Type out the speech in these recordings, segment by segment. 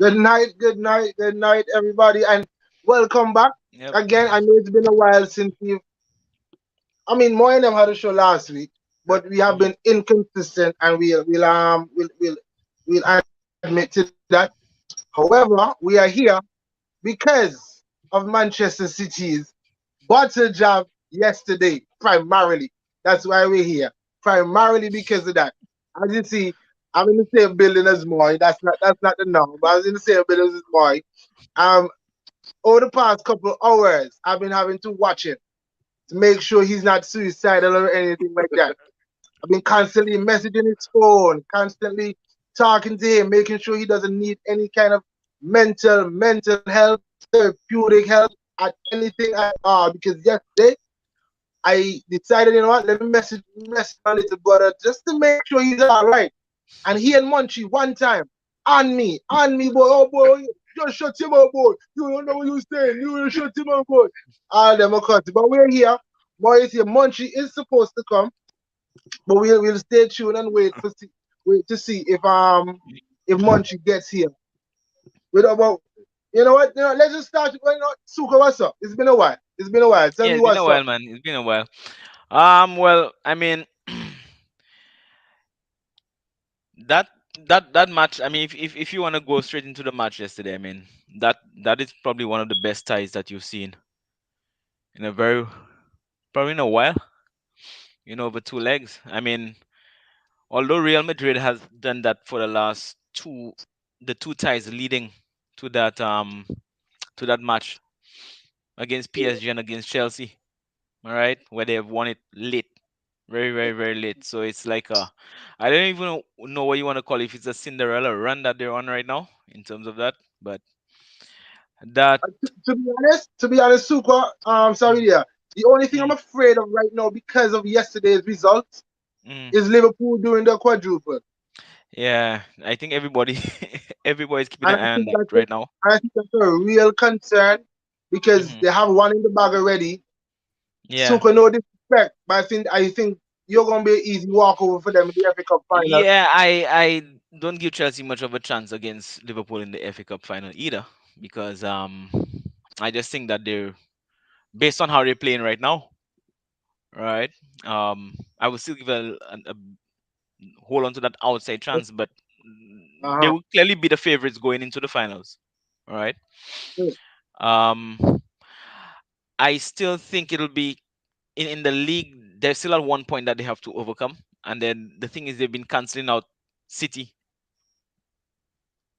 good night, everybody, and welcome back Yep. again. I know it's been a while since we've. I mean, Moy and them had a show last week, but we have Mhm. been inconsistent, and we'll admit to that. However, we are here because of Manchester City's bottle job yesterday, primarily. That's why we're here. Primarily because of that. As you see, I'm in the same building as Moy. That's not the norm, but I was in the same building as Moy. Um, over the past couple of hours, I've been having to watch him to make sure he's not suicidal or anything like that. I've been constantly messaging his phone, constantly talking to him, making sure he doesn't need any kind of mental help, therapeutic help at anything at all. Because yesterday I decided, you know what, let me message my little brother just to make sure he's all right. And he and Munchie one time on me, boy. Oh boy, just shut him up, boy. You don't know what you're saying. You just shut him up, boy. All them are cut. But we're here. Boy is here. Munchie is supposed to come, but we'll stay tuned and wait to see if Munchie gets here. Wait about you know what? You know, let's just start. You know, Suka, what's up? It's been a while. It's been a while. Tell Yeah, me it's been a what's while, up. man. It's been a while. Well, I mean, that that match. I mean, if you want to go straight into the match yesterday, I mean, that is probably one of the best ties that you've seen in a very probably in a while. Over two legs. I mean, although Real Madrid has done that for the last the two ties leading to that match against PSG and against Chelsea. All right, where they have won it late, very, very, very late. So it's like I don't even know what you want to call it. If it's a Cinderella run that they're on right now in terms of that, but that. To be honest, Suka, sorry, yeah. The only thing I'm Mm, afraid of right now because of yesterday's results mm, is Liverpool doing the quadruple. yeah, I think everybody's keeping And an I eye on think that that's a, right now. I think that's a real concern because Hmm. they have one in the bag already. Yeah, Suka, no disrespect, but I think you're gonna be an easy walkover for them in the FA Cup final. yeah. I don't give Chelsea much of a chance against Liverpool in the FA Cup final either because I just think that they're based on how they're playing right now. Right. I would still give a hold on to that outside chance, but they Uh-huh. will clearly be the favorites going into the finals. All right. Um, I still think it'll be in the league. There's still at one point that they have to overcome, and then the thing is they've been canceling out City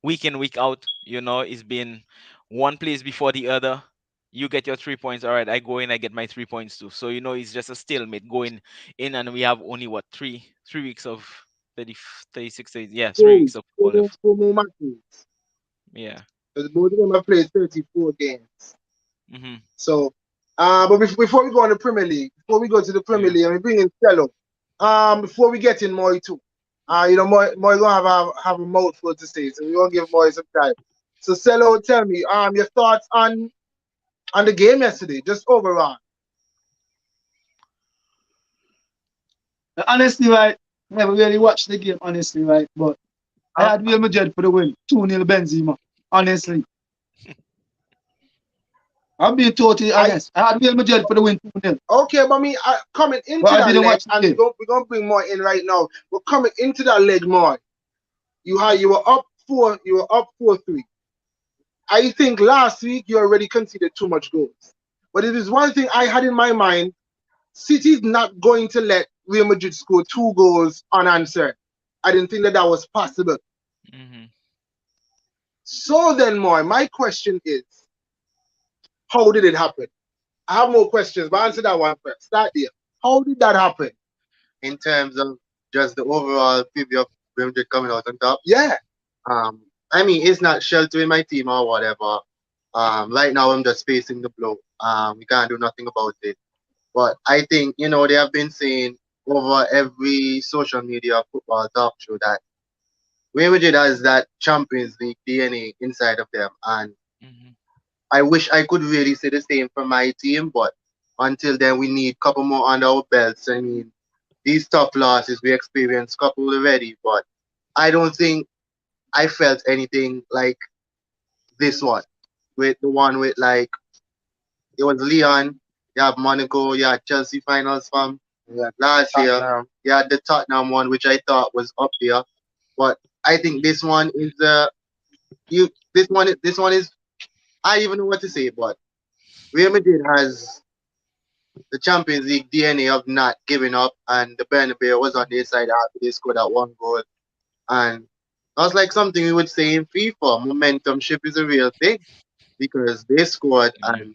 week in week out. It's been one place before the other. You get your 3 points. All right, I go in, I get my 3 points too. So it's just a stalemate going in, and we have only what three weeks of 30, 36 days. Yeah, 3 weeks Four, of four football more, left. four more matches. Yeah. Because both of them have played 34 games. Hmm. So, but before we go on the Premier League, before we go to the Premier Yeah. League, and we bring in Cello, before we get in Moy too, Moy gonna have a mouthful to say, so we gonna give Moy some time. So, Cello, tell me, your thoughts on the game yesterday, just overall. Honestly, right, never really watched the game, honestly, right, but I Uh, had Real Madrid for the win, 2-0 Benzema, honestly. I'm being totally I honest. I had Real Madrid for the win, 2-0, okay, but me coming but into I that didn't leg, watch the and game. we're gonna bring Moy in right now. We're coming into that leg, Moy. You were up 4, you were up 4-3. I think last week you already conceded too much goals. But it is one thing I had in my mind. City's not going to let Real Madrid score 2 goals unanswered. I didn't think that was possible. Hmm. So then, more, my question is, how did it happen? I have more questions, but answer that one first. Start there. How did that happen? in terms of just the overall preview of Real Madrid coming out on top. Yeah. Um, I mean, it's not sheltering my team or whatever. Right now I'm just facing the blow. We can't do nothing about it. But I think they have been saying over every social media football talk show that Real Madrid has that Champions League DNA inside of them, and Hmm. I wish I could really say the same for my team. But until then, we need a couple more under our belts. I mean, these tough losses we experienced couple already, but I don't think I felt anything like this with the one with like it was Leon. You have Monaco. You had Chelsea finals from Yeah, last year. Tottenham. You had the Tottenham one, which I thought was up there, but I think this one is you. This one is I don't even know what to say, but Real Madrid has the Champions League DNA of not giving up, and the Bernabeu was on their side after they scored that one goal, and that was like something we would say in FIFA. Momentum shift is a real thing because they scored Mhm. and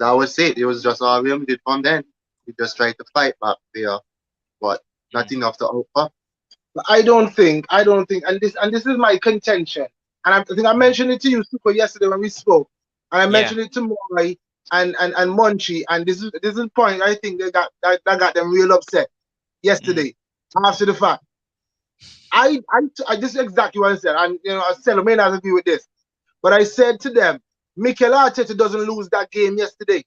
that was it. It was just all Real Madrid from then. We just tried to fight back there, but not Mhm. enough to offer. But I don't think, and this is my contention. And I think I Mhm. mentioned it to you, Suko, yesterday when we spoke, and I Yeah. mentioned it to Moy and Munchie, and this is the point I think that got them real upset Mhm. yesterday after the fact. I this is exactly what I said, and I said I may not agree with this, but I said to them, Mikel Arteta doesn't lose that game yesterday.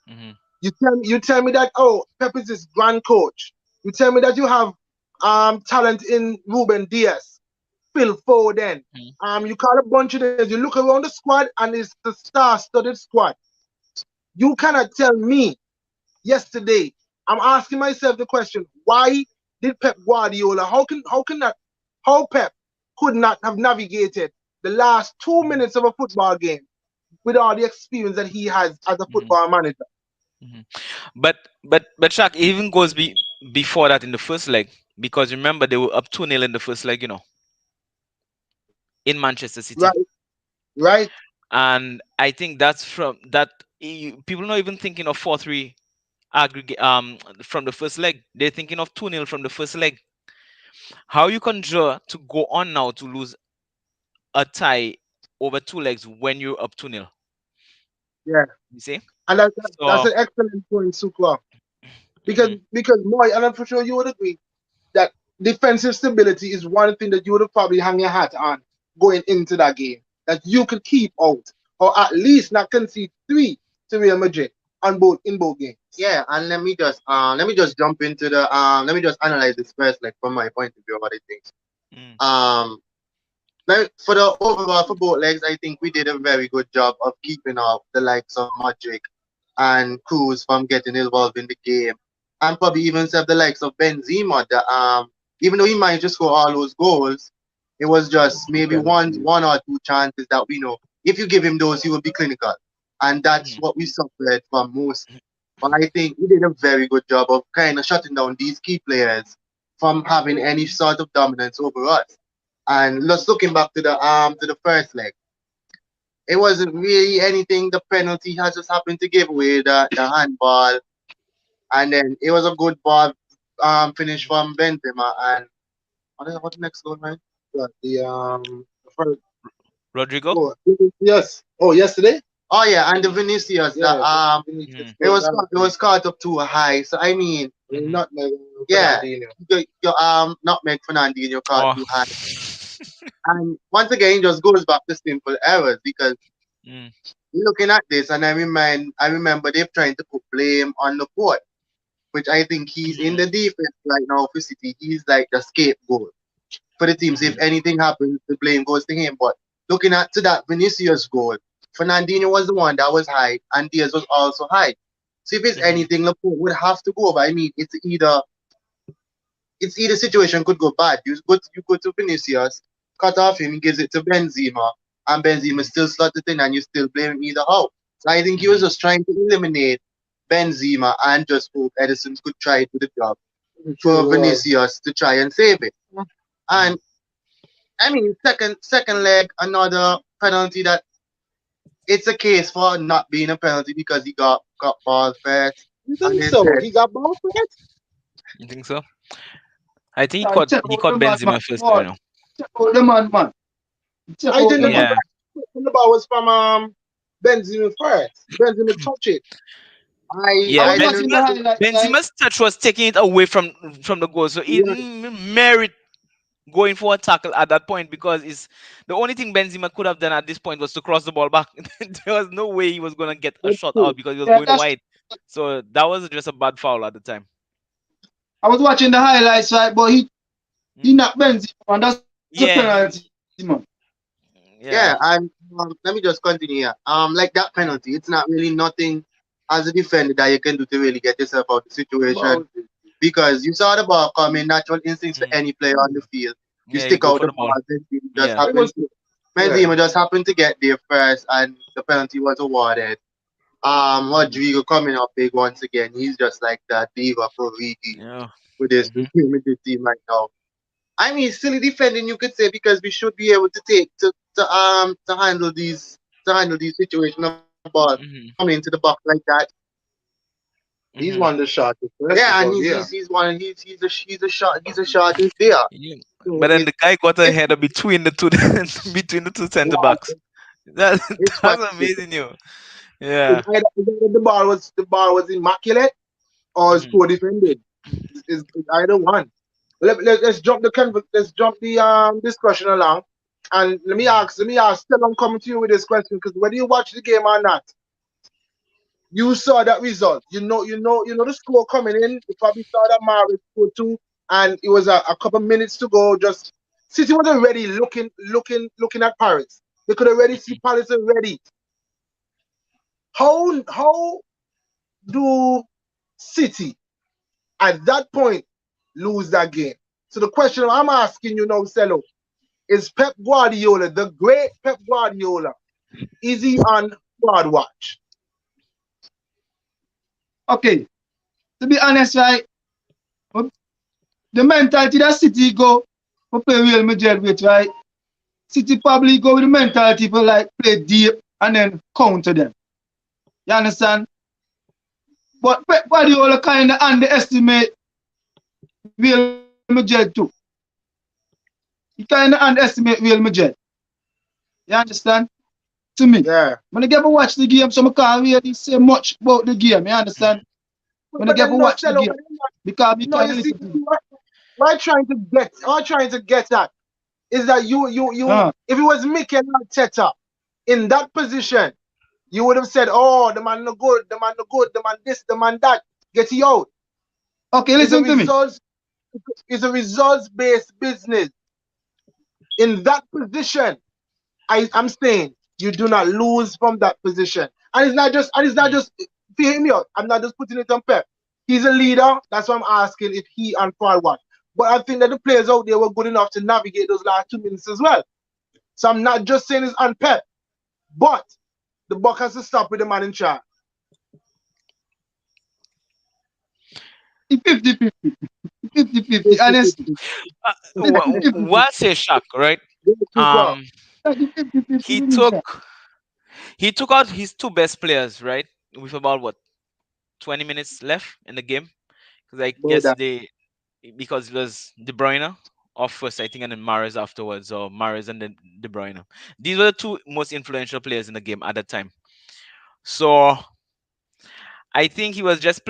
Mhm. You tell me that, oh, Pep is this grand coach. You tell me that you have talent in Ruben Diaz, Phil Foden. Mhm. You call a bunch of names. You look around the squad and it's the star-studded squad. You cannot tell me yesterday. I'm asking myself the question: why did Pep Guardiola? How Pep could not have navigated the last 2 minutes of a football game with all the experience that he has as a Mhm. football manager? Mhm. But Shaq, it even goes before that in the first leg, because remember they were up 2-0 in the first leg, in Manchester Right, City. right. And I think that's from that people not even thinking of 4-3 aggregate from the first leg. They're thinking of 2-0 from the first leg. How you conjure to go on now to lose a tie over two legs when you're up 2-0? Yeah. You see? And that's So an excellent point, Sukla. Because mhm, because Moy, and I'm for sure you would agree that defensive stability is one thing that you would have probably hung your hat on going into that game. That you could keep out, or at least not concede three to Real Madrid on both in both games. Yeah, and let me just jump into the let me just analyze this first, like from my point of view, what I think. mm, Um, now for the overall for both legs, I think we did a very good job of keeping up the likes of Modric and Cruz from getting involved in the game, and probably even save the likes of Benzema. That even though he might just score all those goals, it was just maybe one or two chances that we know if you give him those, he will be clinical, and that's mhm, what we suffered from most. But I think we did a very good job of kind of shutting down these key players from having any sort of dominance over us. And just looking back to the first leg, it wasn't really anything. The penalty has just happened to give away the handball, and then it was a good ball finish from Benzema. And what the next goal, man? Yeah, the first Rodrigo. goal. Yes. Oh, yesterday. Oh yeah, and the Vinicius that Yeah, Vinicius Mhm, scored it was caught up too high. So I mean, mhm. not yeah, Fernandinho. your nutmeg Fernandinho caught Oh. too high. And once again, it just goes back to simple errors because Mm, looking at this, and I remember they're trying to put blame on the court, which I think he's in mhm, the defense right now for City. He's like the scapegoat for the teams. If mhm, anything happens, the blame goes to him. But looking at to that Vinicius goal, Fernandinho was the one that was high, and Diaz was also high. So if it's mhm, anything, Laporte would have to go. But I mean, it's either situation could go bad. You go to Vinicius, cut off him, he gives it to Benzema, and Benzema mhm, still slot it in, and you still blame him either how. So I think he was mhm, just trying to eliminate Benzema and just hope Edison could try to do the job It for truly was. Vinicius to try and save it. mhm. And I mean, second leg, another penalty that it's a case for not being a penalty because he got ball first, You and think they so? said, He got ball for it? You think so? I think I check he out the caught man, man. Benzema first, Oh, check out the man, man. Check I out think the the man. Yeah. first ball was from Benzema first. Benzema touch it. I Yeah, was I watching didn't the highlights, right? Benzema's touch was taking it away from the goal, so he Yeah, didn't merit going for a tackle at that point, because it's the only thing Benzema could have done at this point was to cross the ball back. There was no way he was gonna get a that's shot true. out because he was Yeah, going that's. wide. So that was just a bad foul at the time. I was watching the highlights, right? But he Mm. knocked Benzema, and that's a penalty, Yeah, man. he, Yeah. Yeah, and let me just continue here. Like that penalty, it's not really nothing as a defender that you can do to really get yourself out of the situation About because you saw the ball coming, natural instincts for Mm. any player on the field. You Yeah, you stick go out for the the ball, ball. Benzema just Yeah. it happened was to yeah. Benzema just happened to get there first, and the penalty was awarded. Rodrigo coming up big once again. He's just like that diva for Vigi Yeah. with this Hmm. with this team right now. I mean, silly defending, you could say, because we should be able to take to handle these situations of ball coming Hmm. into the box like that. He's Hmm. one of the shortest persons Yeah, and out there. he's a shortest there. Yeah. So But then the guy got a it's header between the two between the two center yeah, backs. That it's what that's it is. amazing, you. Yeah. Either the ball was immaculate or it's Hmm. poor defended. It's either one. Let's jump the discussion along. And let me ask, still I'm coming to you with this question because whether you watch the game or not, you saw that result. You know the score coming in. You probably saw that Mario scored two, and it was a couple minutes to go. Just City was already looking at Paris. They could already see Paris already. How do City at that point lose that game? So the question I'm asking you now, Cello, is Pep Guardiola, the great Pep Guardiola, is he on squad watch? Okay, to be honest, right, the mentality that City go for play Real Madrid with, right? City probably go with the mentality for like play deep and then counter them. You understand? But Pep Guardiola kind of underestimate Real Madrid too. He kind of underestimate Real Madrid. You understand? To me. Yeah. When I get to watch the game, so I can't really say much about the game. You understand? When I But get to then no, watch the Cello, game. Because we no, kind you of see, listen to him. what I'm trying to get at is that if it was Mikel Arteta in that position, you would have said, "Oh, the man no good, the man no good, the man this, the man that, get you out." Okay, It's a listen to me. results, it's a results-based business. In that position, I'm saying you do not lose from that position. And it's not just hear me out. I'm not just putting it on Pep. He's a leader. That's why I'm asking if he and forward. But I think that the players out there were good enough to navigate those last 2 minutes as well. So I'm not just saying it's on Pep, but the buck has to stop with the man in charge. It's 50-50. 50-50. Honestly. 50-50. Fifty-fifty. What say Shaq, right? Um, Like the 50-50 he with me, took sir. he took out his two best players, right? With about what 20 minutes left in the game, because I About guess that. they because it was De Bruyne off first, I think, and then Mahrez afterwards, or Mahrez and then De Bruyne. These were the two most influential players in the game at that time. So I think he was just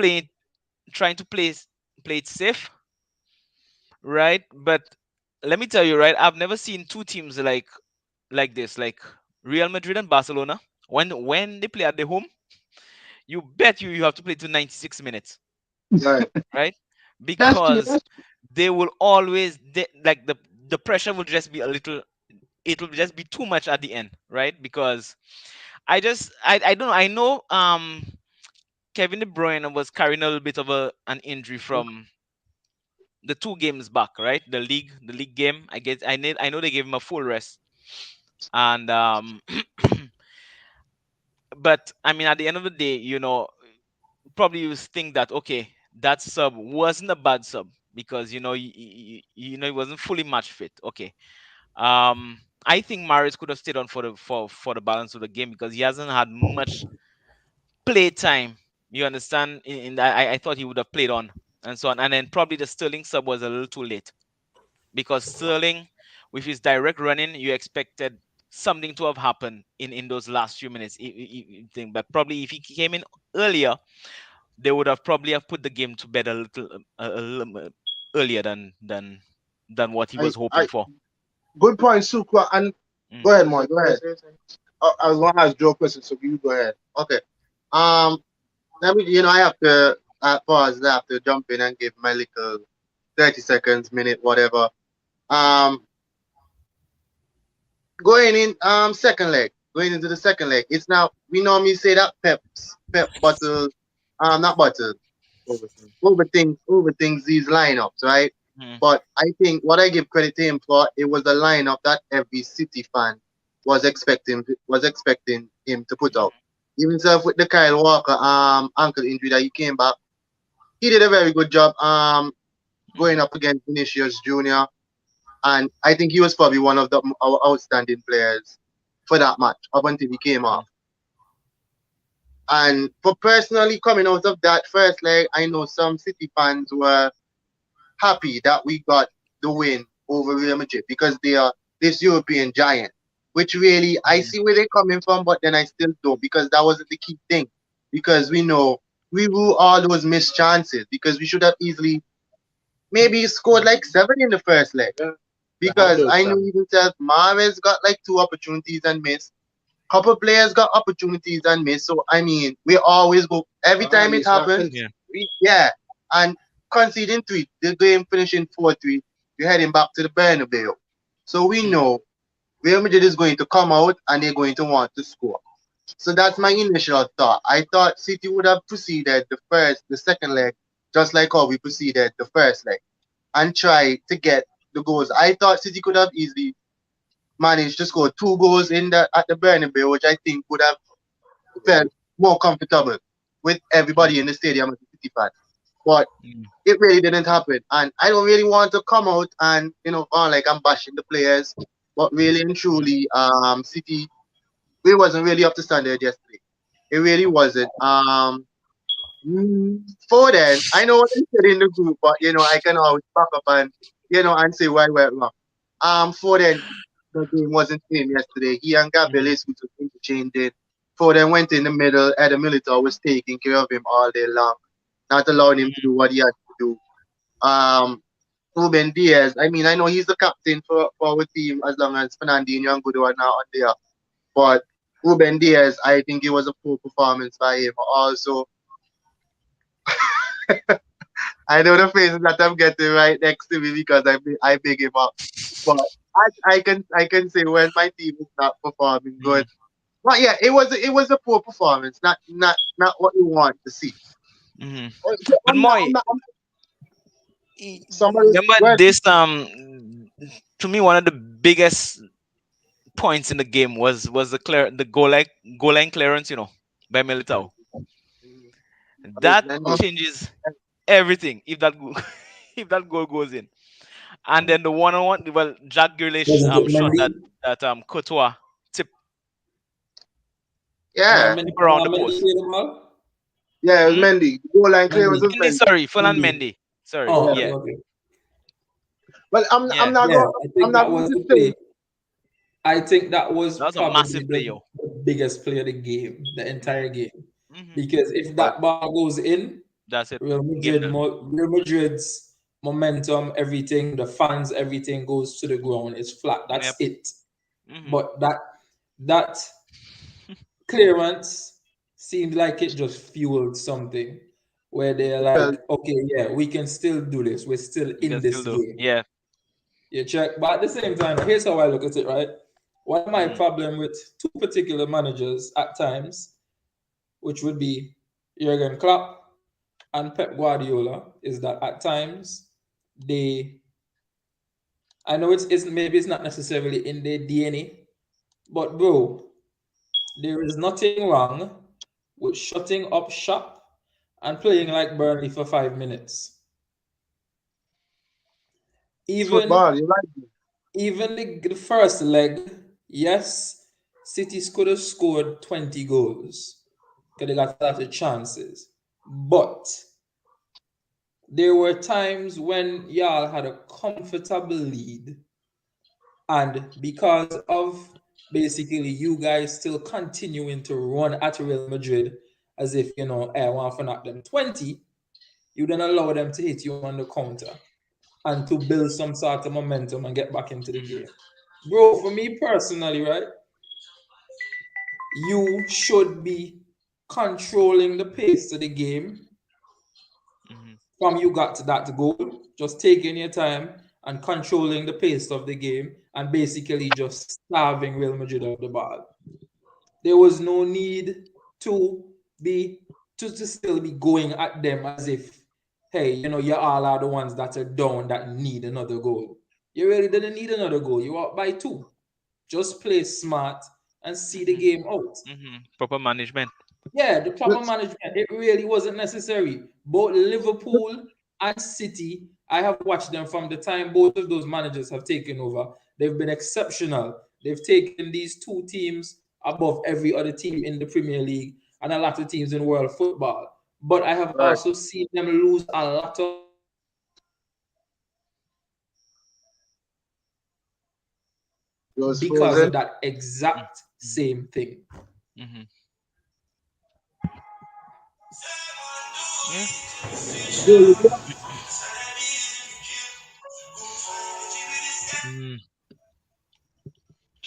trying to play it safe, right? But let me tell you, right? I've never seen two teams like this, like Real Madrid and Barcelona. When they play at the home, you bet you have to play to 96 minutes, Right. right? That's true. Because they will always like the pressure will just be a little, it will just be too much at the end, right? Because I don't know, I know Kevin De Bruyne was carrying a little bit of an injury from the two games back, right? The league game. I know they gave him a full rest, and but I mean, at the end of the day, probably you think that okay, that sub wasn't a bad sub because he wasn't fully match fit. Okay, I think Maris could have stayed on for the balance of the game because he hasn't had much play time. You understand? I thought he would have played on and so on, and then probably the Sterling sub was a little too late because Sterling, with his direct running, you expected something to have happened in those last few minutes. But probably if he came in earlier, they would have probably have put the game to bed a little earlier than what he was hoping I for. Good point, Sukwa. And Mm. go ahead, Moy. Go ahead. I was gonna ask Joe a question, so you go ahead. Okay. Um, let me. I have to pause. I have to jump in and give my little 30 seconds, minute, whatever. Um, going in second leg, going into the second leg. It's now we normally say that Pep bottle not bottle overthinks these lineups, right? Mhm. But I think what I give credit to him for it was the lineup that every City fan was expecting him to put out. Even so with the Kyle Walker ankle injury that he came back, he did a very good job going Mhm. up against Vinicius Jr. And I think he was probably one of our outstanding players for that match up until he came off. Mhm. And for personally coming out of that first leg, I know some City fans were happy that we got the win over Real Madrid because they are this European giant. Which really I Mhm. see where they're coming from, but then I still don't because that wasn't the key thing. Because we know we rule all those missed chances because we should have easily maybe scored like seven in the first leg. Because I know even self Mahrez got like two opportunities and missed. Couple players got opportunities and missed. So I mean, we always go every time it happens. Yeah. Yeah, and conceding three, the game finishing 4-3. You're heading back to the Bernabeu. So we Mhm. know Real Madrid is going to come out and they're going to want to score. So that's my initial thought. I thought City would have proceeded the second leg, just like how we proceeded the first leg, and try to get the goals. I thought City could have easily managed to score two goals in the at the Bernabeu, which I think would have felt more comfortable with everybody in the stadium as a City fan. But Mhm. it really didn't happen, and I don't really want to come out and like I'm bashing the players, but really and Mhm. truly, City we wasn't really up to standard yesterday. It really wasn't. For then, I know what they said in the group, but I can always back up and say why we're wrong. For then, the game wasn't him yesterday. He and Gabriel Mhm. Jesus was interchanging. For then went in the middle. Adam Militao was taking care of him all day long, not allowing him to do what he had to do. Um, Ruben Diaz. I mean, I know he's the captain for our team as long as Fernandinho and Gudo are now on there. But Ruben Diaz, I think it was a poor performance by him. Also, I know the faces that I'm getting right next to me because I big him up. But I can say when my team is not performing good. Mhm. But yeah, it was a poor performance, not what you want to see. Mhm. So But Moy, somebody remember well this to me one of the biggest points in the game was the goal line clearance, by Militao. That Mendy. changes everything if that if that goal goes in. And then the one on one, well, Jack Grealish Was it shot Mendy? that Courtois tip Am I Yeah, Mendy? around the Mendy post. clear the ball? Yeah, it was Hmm? Mendy. The goal line clearance Mendy. was Mendy, Mendy. sorry, Fulan Mendy. Mendy. Sorry, Oh, Yeah. okay, yeah, okay. Well, I'm yeah. not Yeah, going. I I'm think not that going was to the say. play. I think that was That was a probably massive play, the yo. biggest play of the game, the entire game. Hmm. Because if But that ball goes in, That's it. Game done. Real Madrid's momentum, everything, the fans, everything goes to the ground. It's flat. That's Yep. it. Hmm. But that clearance seemed like it just fueled something where they're well, like, okay, yeah, we can still do this. We're still You in can still this do. game. Yeah. You check. But at the same time, here's how I look at it, right? One of my Hmm. problem with two particular managers at times, which would be Jurgen Klopp and Pep Guardiola, is that at times they, I know it's maybe it's not necessarily in their DNA, but bro, there is nothing wrong with shutting up shop and playing like Burnley for 5 minutes. it's Even football. You like it. even the first leg, yes, Cities could have scored 20 goals. Could have got a lot of chances. But there were times when y'all had a comfortable lead, and because of basically you guys still continuing to run at Real Madrid as if I want to knock them 20, you then allow them to hit you on the counter and to build some sort of momentum and get back into the Hmm. game. Bro, for me personally, right, you should be controlling the pace of the game Hmm. from you got to that goal, just taking your time and controlling the pace of the game and basically just starving Real Madrid of the ball. There was no need to still be going at them as if, hey, you all are the ones that are down that need another goal. You really didn't need another goal. You out by 2. Just play smart and see the game out. Proper management. Yeah, the proper management. It really wasn't necessary. Both Liverpool and City, I have watched them from the time both of those managers have taken over. They've been exceptional. They've taken these 2 teams above every other team in the Premier League and a lot of teams in world football. But I have also seen them lose a lot of because of that exact same thing.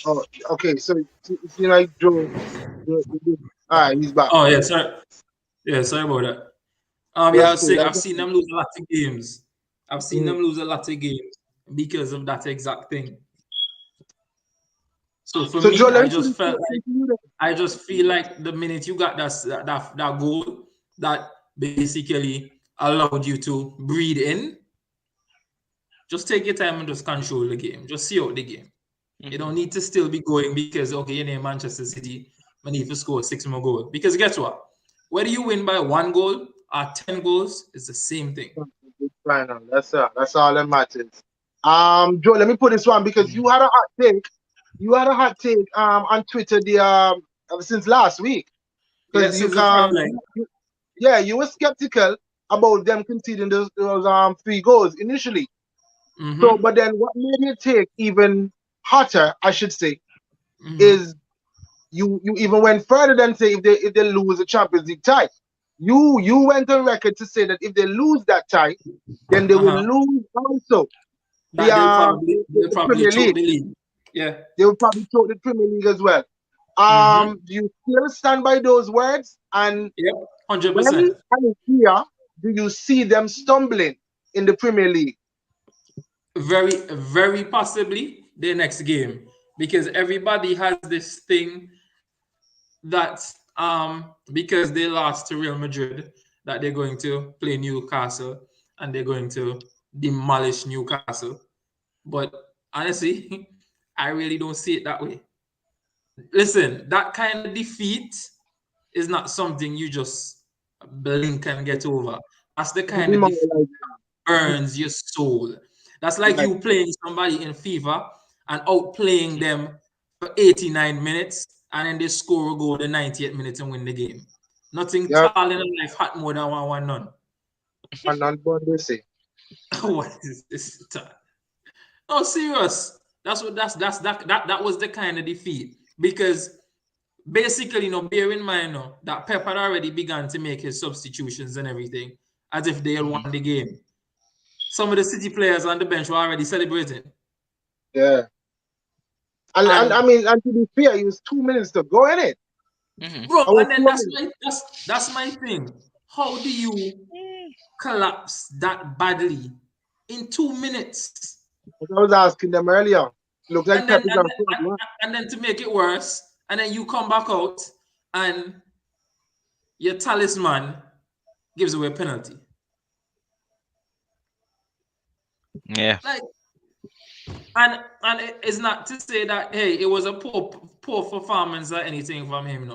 Oh, okay. So see, like Joe. All right, he's back. Oh yeah, sorry. Yeah, sorry about that. I've seen them lose a lot of games. I've seen them lose a lot of games because of that exact thing. So for me, Joe, I just feel like the minute you got that goal that basically allowed you to breathe in, just take your time and just control the game. Just see out the game. You don't need to still be going because, okay, you're in Manchester City, I need to score 6 more goals. Because guess what? Whether you win by 1 goal or 10 goals, it's the same thing. That's all that matters. Joe, let me put this one because you had a hot take. You had a hot take on Twitter since last week. Because you were skeptical about them conceding those 3 goals initially. So, but then what made your take even hotter, I should say, is you even went further than say if they lose a Champions League tie. You went on record to say that if they lose that tie, then they will lose also the Premier League. The league. Yeah, they will probably choke the Premier League as well. Do you still stand by those words? And 100%. And here, do you see them stumbling in the Premier League? Very, very possibly their next game, because everybody has this thing that because they lost to Real Madrid, that they're going to play Newcastle and they're going to demolish Newcastle. But honestly, I really don't see it that way. Listen, that kind of defeat is not something you just blink and get over. That's the kind of defeat that burns your soul. That's like you playing somebody in FIFA and outplaying them for 89 minutes and then they score a goal in the 90th minute and win the game. Nothing tall in life hot more than 1-1 none. 1-1 Burnley. What is this? No, serious. That was the kind of defeat. Because basically, bear in mind that Pep had already begun to make his substitutions and everything as if they had won the game. Some of the City players on the bench were already celebrating. Yeah. And I mean, and to be fair, it was 2 minutes to go in it. Bro, and then that's my thing. How do you collapse that badly in 2 minutes? I was asking them earlier. Look like Pep is on and then to make it worse, and then you come back out and your talisman gives away a penalty. Yeah. And it's not to say that, hey, it was a poor performance or anything from him,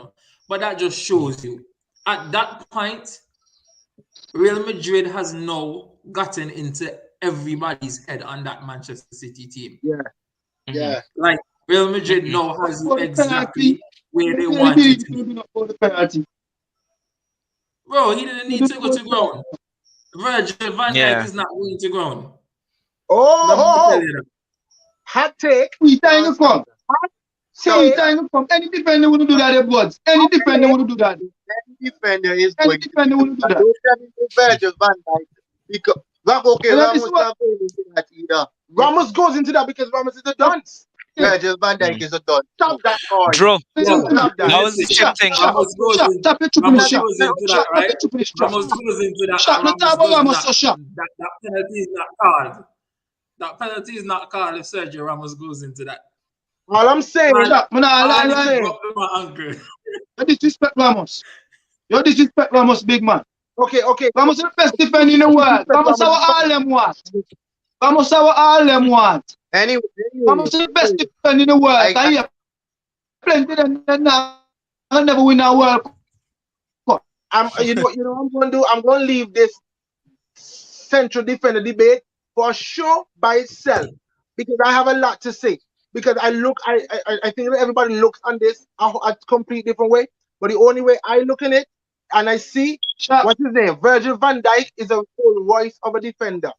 but that just shows you at that point, Real Madrid has now gotten into everybody's head on that Manchester City team. Yeah. Like Real Madrid now has you exactly where they want you to be. Bro, he didn't need to go to ground. Virgil van Dijk is not going to ground. Hot take. We time to come. Any defender wouldn't do that, boys. Any defender wouldn't do that. Any defender is going to do that. Virgil van Dijk. Because Ramos goes into that because Ramos is a dunce. Virgil van Dijk is a dunce. Stop that, boy. Drew, that was the same thing. Ramos goes into that, right? Ramos goes into that. That penalty is not called. That penalty is not called if Sergio Ramos goes into that. All I'm saying, Man, Shut, man, all I I'm saying. Drop my uncle. You disrespect Ramos. You disrespect Ramos, big man. Okay. Ramos is the best defender in the world. Ramos is what all them want. Ramos is what all them want. Anyway, Ramos is the best defender in the world. And you plenty of them now never win a World Cup. You know what I'm going to do? I'm going to leave this central defender debate for sure by itself because I have a lot to say. Because I think that everybody looks on this a complete different way. But the only way I look in it, and I see, what's his name? Virgil van Dijk is a full voice of a defender.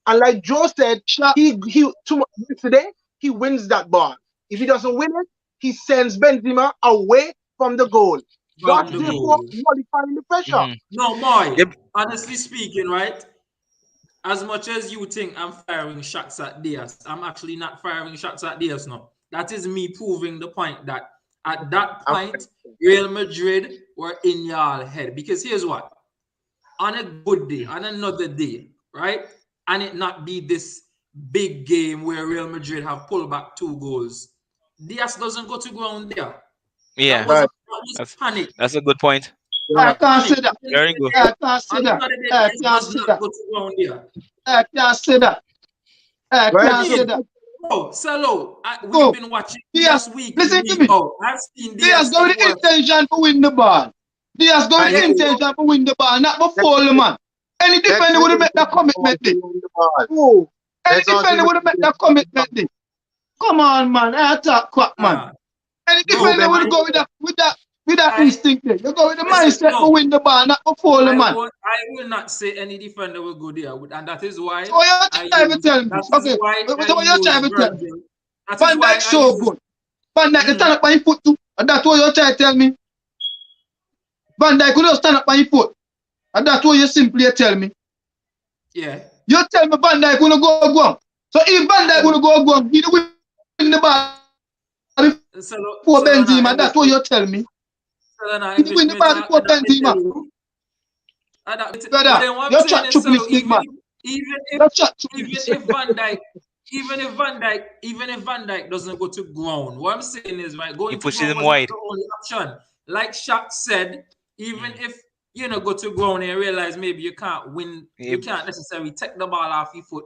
And like Joe said, today, he wins that ball. If he doesn't win it, he sends Benzema away from the goal. That's therefore modifying the pressure. No, Moy, honestly speaking, right? As much as you think I'm firing shots at Diaz, I'm actually not firing shots at Diaz now. That is me proving the point that at that point, Real Madrid were in your head. Because here's what. On a good day, on another day, right? And it not be this big game where Real Madrid have pulled back 2 goals. Diaz doesn't go to ground there. Yeah, that was panic. That's a good point. I can't say that. Very good. I can't say that. I can't say that. I can't say that. I can't say that. Oh, Salo, we've been watching Diaz, this week. listen to me. I've seen Diaz got the intention to win the ball. Diaz got the intention to win the ball, not before the man. Any defender would have made that commitment. Any defender would have made that commitment. Come on, man. I attack crap, man. Any defender would go with that instinct. You go with the mindset to win the ball, not before the man. I will not say any defender will go there, and that is why. So you're trying to tell me. Okay, so what you're trying to tell me. Van Dijk so good. Van Dijk can stand up on his foot too, and that's what you're trying to tell me. Van Dijk could just stand up on his foot, and that's what you simply tell me. Yeah. You tell me Van Dijk gonna go on. So if Van Dijk gonna go on, he will win the ball for Benzema. That's what you tell me. He will win the ball for Benzema. Brother, you're chat to please, big man. Even if Van Dijk doesn't go to ground, what I'm saying is right, going he to pushes ground him wide. the only option. Like Shaq said, even if you know go to ground and realize maybe you can't win, you can't necessarily take the ball off your foot.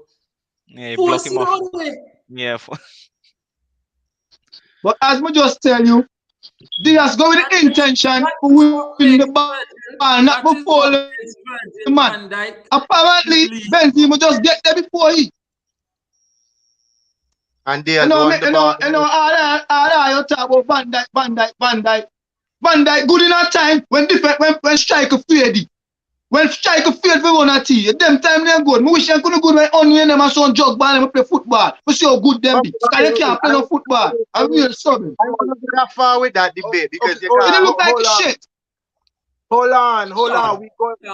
Yeah, block him off. Yeah. But as I just tell you, Diaz go with the intention to win the ball, not before the man. Apparently, Benzema just get there before he. And Diaz won the ball. You talk about Van Dijk good in our time when striker fade. When striker fade for one tea, them time they good. I wish I could good when onion them and son jog ball and play football. We see how good them be. Because they can't play no football. I'm real sorry. I want to go that far with that debate because you It can't. look like shit. Hold on. We're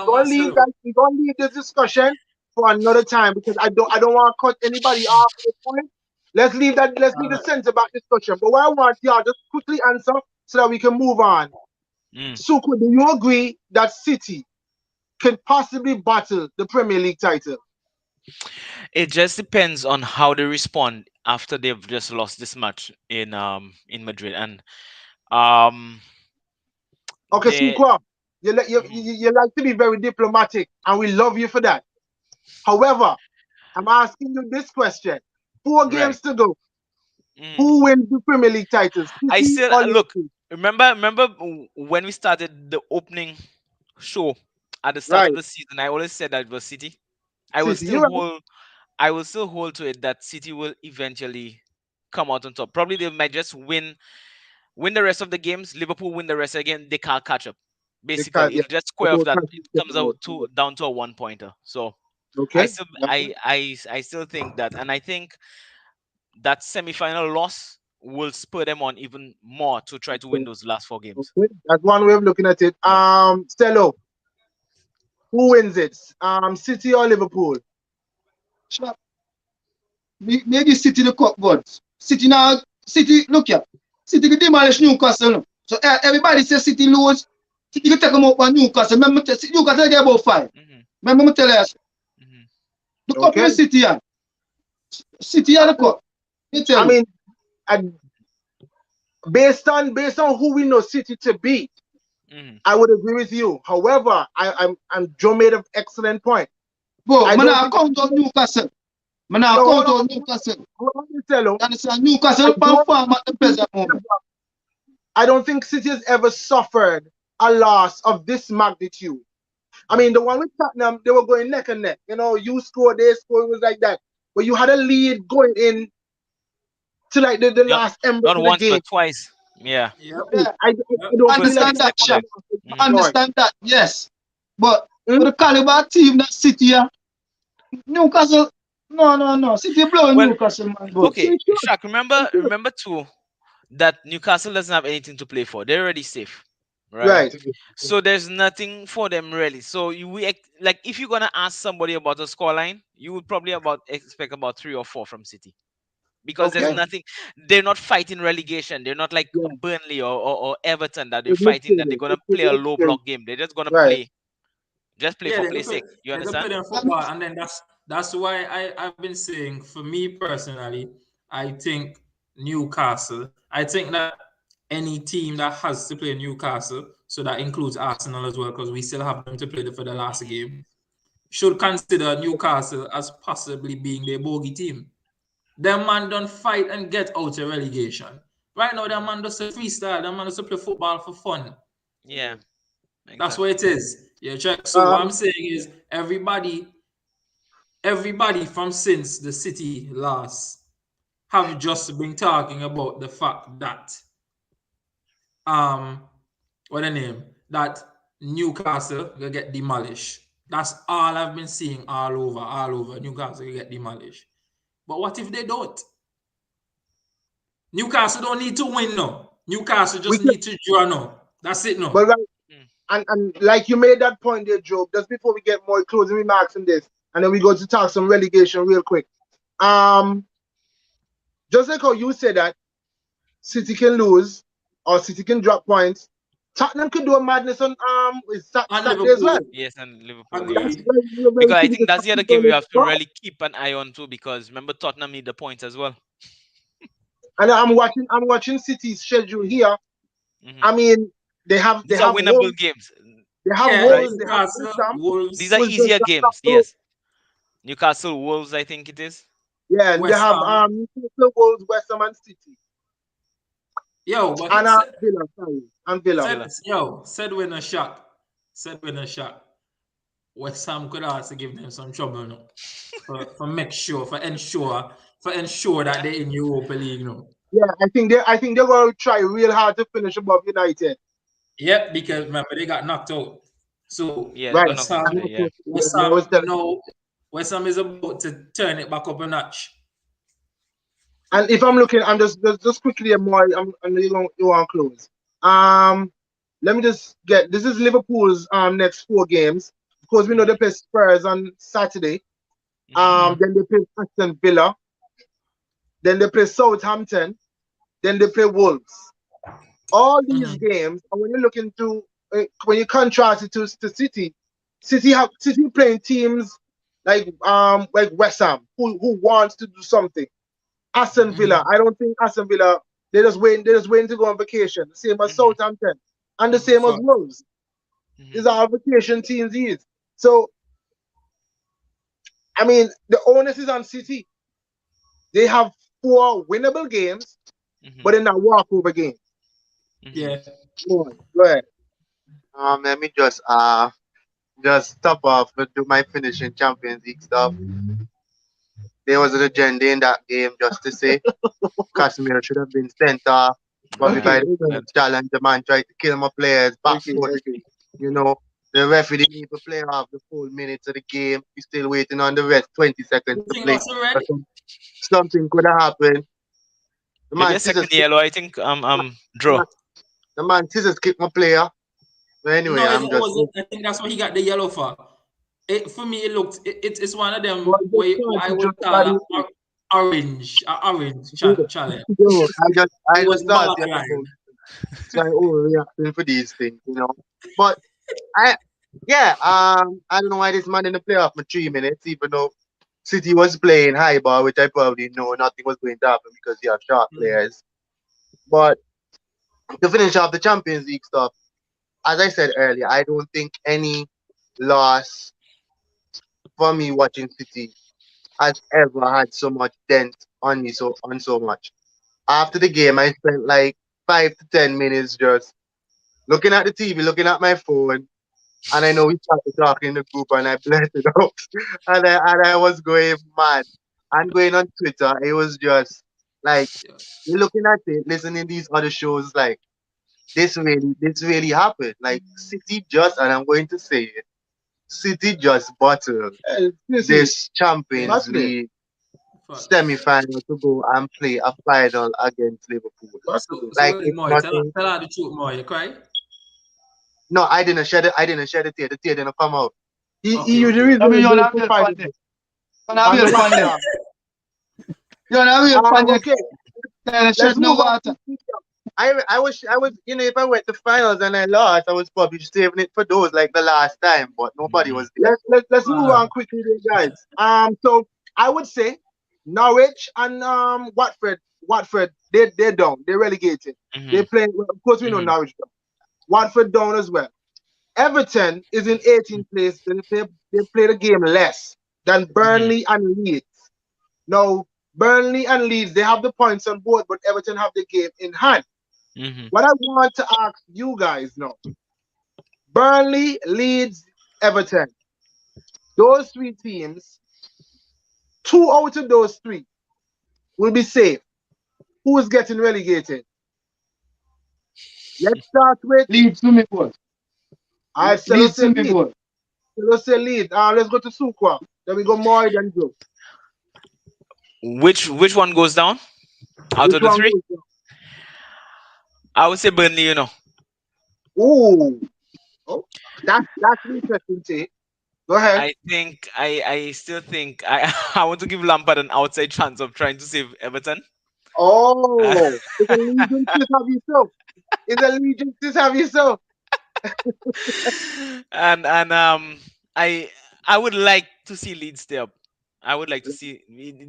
going to leave this discussion for another time because I don't want to cut anybody off at this point. Let's leave the sense about discussion. But what I want y'all just quickly answer so that we can move on. Suku, do you agree that City can possibly battle the Premier League title? It just depends on how they respond after they've just lost this match in Madrid. And Suku, you like to be very diplomatic, and we love you for that. However, I'm asking you this question: 4 games to go. Who wins the Premier League titles? I still look. Remember when we started the opening show at the start of the season? I always said that it was City. I will still hold to it that City will eventually come out on top. Probably they might just win the rest of the games. Liverpool win the rest again. They can't catch up. Basically, it'll just square off that. It comes out down to a 1-pointer. So I still think that, and I think that semi-final loss will spur them on even more to try to win those last 4 games. Okay. That's one way of looking at it. Stello, who wins it? City or Liverpool? Sure. Maybe City the cup gods. City look here. City can demolish Newcastle. So everybody says City lose. City can take them up on Newcastle. Remember, Newcastle get about 5. Remember, I tell you. The cup is City. City are the cup. Me tell I you. mean, and based on who we know City to be, Mhm. I would agree with you. However, Joe made an excellent point. But I man, don't I think. count on Newcastle. Man, I No, hold count on, on Newcastle. hold on, Marcelo. And it's a I Newcastle don't perform at the think present moment. I don't think City has ever suffered a loss of this magnitude. I mean, the one with Tottenham, they were going neck and neck. You know, you score, they score, it was like that. But you had a lead going in to like the Not last embers not of the once game. but twice. Yeah. Yep. Yeah, I The don't first feel like and understand the it's that, second Shaq. leg. happened Mhm. anymore. Understand that, yes. But Hmm? for the caliber team that City are, Newcastle, no. City blowing Well, Newcastle, man, bro. okay, They should. Shaq, They should. remember too that Newcastle doesn't have anything to play for. They're already safe, right? Right. So there's nothing for them really. So like if you're gonna ask somebody about a scoreline, you would probably about expect about 3 or 4 from City because there's Okay. nothing. They're not fighting relegation. They're not like Yeah. Burnley or Everton that they're It's fighting that they're midfield. gonna It's play a low midfield. block game. They're just gonna Right. play Yeah, for they play could play. sake. You They could play understand? them football, and then that's why I've been saying. For me personally, I think Newcastle. I think that any team that has to play Newcastle, so that includes Arsenal as well, because we still have them to play for the last game, should consider Newcastle as possibly being their bogey team. Them man don't fight and get out of relegation. Right now, them man does a freestyle. Them man does play football for fun. Yeah, That's what exactly. it is. Yeah, check. So what I'm Um. saying is everybody from since the City lost have just been talking about the fact that what the name that Newcastle will get demolished. That's all I've been seeing all over. Newcastle will get demolished. But what if they don't? Newcastle don't need to win no. Newcastle We just can, need to draw no. That's it no. but right, Mm. and like you made that point there, Joe. Just before we get more closing remarks on this, and then we go to talk some relegation real quick. Um. Just like how you said that City can lose or City can drop points, Tottenham could do a madness on And Saturday as well. Liverpool Yes, and Liverpool. Yeah. That's agreed. very Because I think typical that's the other Tottenham game we going have to well. really keep an eye on too. Because remember, Tottenham need the points as well. And I'm watching City's schedule here. Hmm. I mean, they have they These are have winnable Wolves, games, they have Yeah, right? Wolves, they have West Newcastle, Ham, These are Wolves, who is just easier games. Yes. Newcastle, Wolves, I think it is. yeah, and they West have Ham. Newcastle, Wolves, West Ham, and City, Yo, but and it's Villa, sorry, and Villa. Villa. said when a shot. Said when a shot. West Ham could also give them some trouble no. For ensure that they're in Europa League no. Yeah, I think they're going to try real hard to finish above United. Yep, because remember they got knocked out. So Yeah, they Right. got West knocked out Ham, today. Yeah. West I was Ham telling now West Ham is about to turn it back up a notch. And if I'm looking, I'm just quickly more. I'm you want to close. Let me just get. This is Liverpool's next 4 games. Of course, we know they play Spurs on Saturday. Mhm. Then they play Aston Villa. Then they play Southampton. Then they play Wolves. All these Mhm. games, and when you look into when you contrast it to City, City playing teams like West Ham who wants to do something. Aston Villa. Mhm. I don't think Aston Villa. They're just waiting to go on vacation. The same as Mhm. Southampton, and the same as Fuck. Wolves. Mhm. These are our vacation teams. These. So I mean, the onus is on City. They have 4 winnable games, Mhm. but they're not walkover games. Mhm. Yeah. Go on, go ahead. Let me just top off with do my finishing Champions League stuff. There was a legend in that game, just to say. Casemiro should have been sent off. Probably Okay, by Wow. the okay, first challenge, the man tried to kill my players, back okay, foot. okay. You know, the referee didn't even play off the full minutes of the game. He's still waiting on the rest 20 seconds You to think play. that's already? Something could have happened. The Maybe man a scissors second kicked yellow. I think draw. the man scissors kicked my player. But anyway, No, it I'm just wasn't. I think that's what he got the yellow for. For me, it looked. It's one of Well, them just what trying I to would judge call body. a orange challenge. yo, It I was just salty at the borderline. moment. So I overreacting for these things. But I yeah, I don't know why this man in the playoff for 3 minutes, even though City was playing high ball, which I probably know nothing was going to happen because you have sharp players. But to finish off the Champions League stuff, as I said earlier, I don't think any loss for me watching City has ever had so much dent on me so much. After the game, I spent like 5 to 10 minutes just looking at the TV, looking at my phone, and I know we started talking in the group, and I blurted out, and I was going mad. And going on Twitter, it was just like you're looking at it, listening these other shows, like this really happened. Like City just, and I'm going to say it, City just bottled this Champions Bottle it. League semi-final to go and play a final against Liverpool. Bottle it. So Like wait, it's Moy, nothing. tell her the truth, Moy. You cry? No, I didn't shed a tear. The tear didn't come out. He Okay, usually okay. I mean, reserves you're those not for real five fan minutes You're not on the real fan lockdown. You're not real fan Okay, Let's let's shed no move on. water. I was, if I went to finals and I lost, I was probably saving it for those like the last time, but nobody was there. Let's move on quickly, there, guys. So I would say Norwich and Watford, they're down. They're relegated. They're playing. Well, of course, we know Norwich down. Watford down as well. Everton is in 18th place. They play the game less than Burnley and Leeds. Now, Burnley and Leeds, they have the points on board, but Everton have the game in hand. What I want to ask you guys now, Burnley, Leeds, Everton, those three teams, 2 out of those three will be safe. Who is getting relegated? Let's start with Leeds to me, boy. I said Leeds to Leeds. me, boy. Let's say Leeds. Let's go to Sukwa. Then we go more than Joe. Which one goes down out Which of the one three? goes down? I would say Burnley. Ooh. Oh, that's an interesting take. Go ahead. I still think I I want to give Lampard an outside chance of trying to save Everton. Oh, it's a Legion to have yourself. It's a Legion to have yourself. and I would like to see Leeds stay up. I would like to see,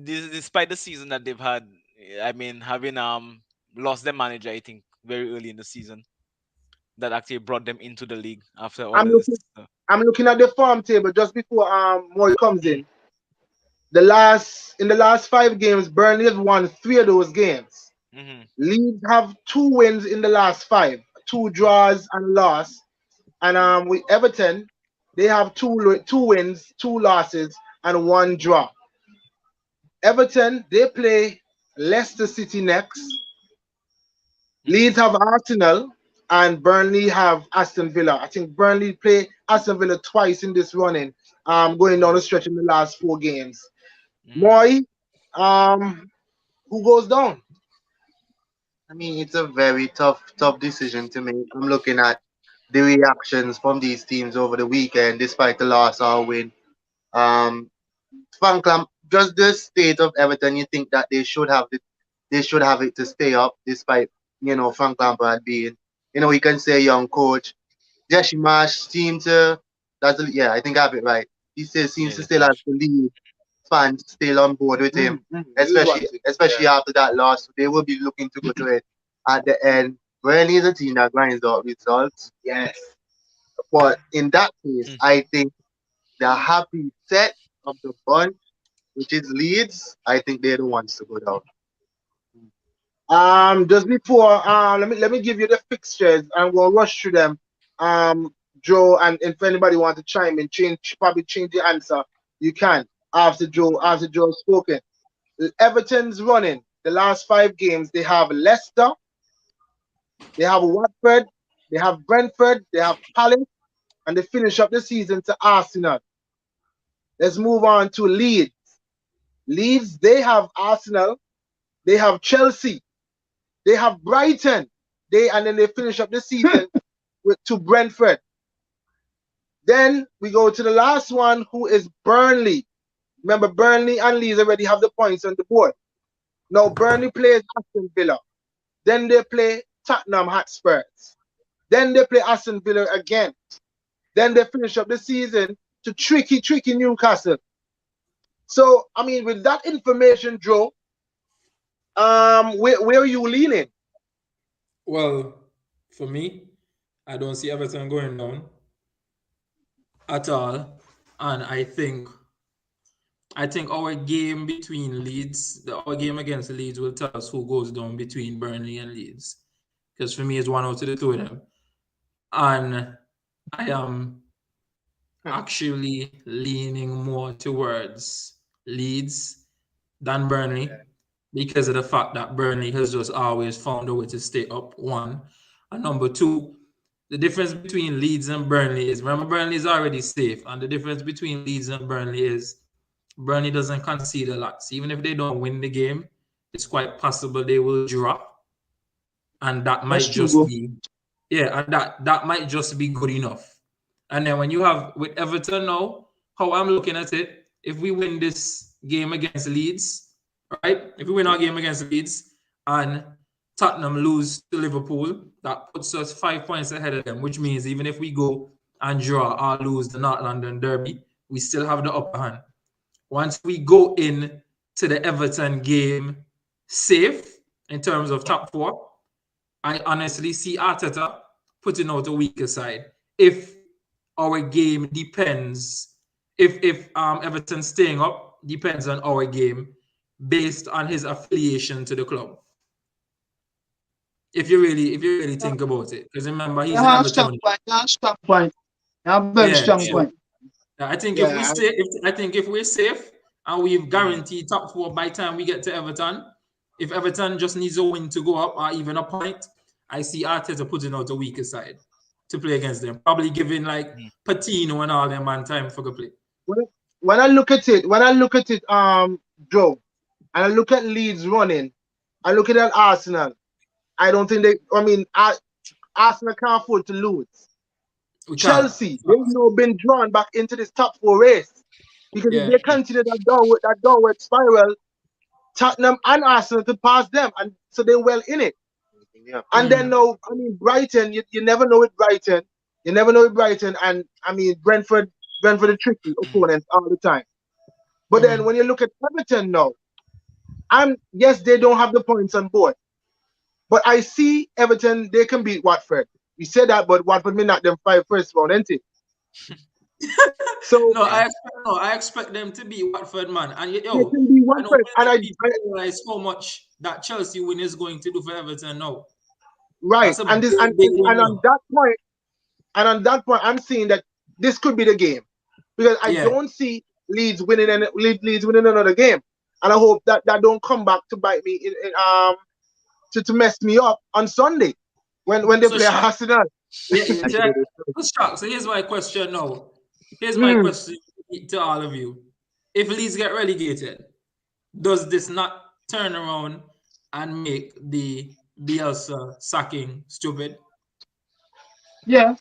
despite the season that they've had. I mean, having lost their manager, I think very early in the season, that actually brought them into the league after all I'm of this looking. stuff. I'm looking at the farm table just before Moy comes in. In the last 5 games, Burnley has won 3 of those games. Leeds have 2 wins in the last 5, 2 draws and loss. And with Everton, they have two wins, 2 losses, and 1 draw. Everton, they play Leicester City next. Leeds have Arsenal, and Burnley have Aston Villa. I think Burnley play Aston Villa twice in this running, going down the stretch in the last 4 games. Moy, who goes down? I mean, it's a very tough decision to make. I'm looking at the reactions from these teams over the weekend, despite the loss or win. Um, Frankly, just the state of Everton, you think that they should have it to stay up, despite Frank Lampard being, we can say young coach. Jesse Marsh seems to, yeah, I think I have it right. He still seems to still have the lead fans still on board with him, especially after that loss. They will be looking to go to it at the end. Burnley is a team that grinds out results. Yes. But in that case, I think the happy set of the bunch, which is Leeds, I think they're the ones to go down. Just before, let me give you the fixtures. I'm gonna rush through them. Joe, and if anybody wants to chime in, probably change the answer, you can after Joe has spoken. Everton's running the last 5 games. They have Leicester, they have Watford, they have Brentford, they have Palace, and they finish up the season to Arsenal. Let's move on to Leeds. Leeds, they have Arsenal, they have Chelsea, they have Brighton, and then they finish up the season to Brentford. Then we go to the last one, who is Burnley. Remember, Burnley and Leeds already have the points on the board. Now, Burnley plays Aston Villa. Then they play Tottenham Hotspurs. Then they play Aston Villa again. Then they finish up the season to tricky Newcastle. So, I mean, with that information, Joe, where are you leaning? Well, for me, I don't see Everton going down at all. And I think our game between Leeds, our game against Leeds will tell us who goes down between Burnley and Leeds. Because for me, it's one out of the two of them. And I am actually leaning more towards Leeds than Burnley because of the fact that Burnley has just always found a way to stay up, one. And number two, the difference between Leeds and Burnley is, remember, Burnley is already safe. And the difference between Leeds and Burnley is Burnley doesn't concede a lot. So even if they don't win the game, it's quite possible they will draw. And that might just be, and that might just be good enough. And then when you have with Everton now, how I'm looking at it, if we win this game against Leeds, right? If we win our game against Leeds and Tottenham lose to Liverpool, that puts us 5 points ahead of them, which means even if we go and draw or lose the North London Derby, we still have the upper hand. Once we go in to the Everton game safe in terms of top four, I honestly see Arteta putting out a weaker side. If our game depends, if Everton staying up depends on our game based on his affiliation to the club. If you really think about it, because remember he's an Everton. Strong point. Very strong point. I think if we're safe and we've guaranteed top four by the time we get to Everton, if Everton just needs a win to go up or even a point, I see Arteta putting out a weaker side to play against them. Probably giving like Patino and all them man time for the play. When I look at it, Joe, and I look at Leeds running, I look at Arsenal. I don't think Arsenal can't afford to lose. Chelsea, they've now been drawn back into this top four race because if they continue that downward spiral, Tottenham and Arsenal could pass them, and so they're well in it. And then now, Brighton, you never know with Brighton. You never know with Brighton, and Brentford are tricky opponents all the time. But then when you look at Everton now, and yes, they don't have the points on board, but I see Everton, they can beat Watford. We said that, but Watford may not them 5 first round, ain't it? So I expect them to be Watford, man. And they can be Watford, and I realize how much that Chelsea win is going to do for Everton now. Right, and on that point, I'm seeing that this could be the game because I don't see Leeds winning another game, and I hope that don't come back to bite me to mess me up on Sunday when they play Arsenal. So here's my question now. Here's my question to all of you. If Leeds get relegated, does this not turn around and make the Bielsa sacking stupid? Yeah.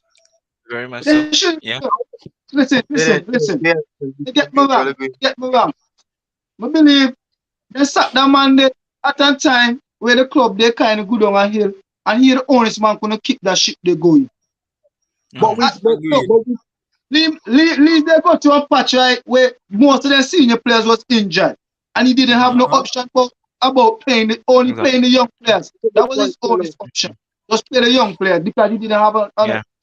Very much so. Yeah. Listen. Get me wrong. I believe they sacked that man there at a time where the club they kind of good on a hill, and here the honest man gonna keep that ship they going. But Leeds they got to a patch right where most of their senior players was injured, and he didn't have no option about playing the young players. That was his only option. Just play the young players because he didn't have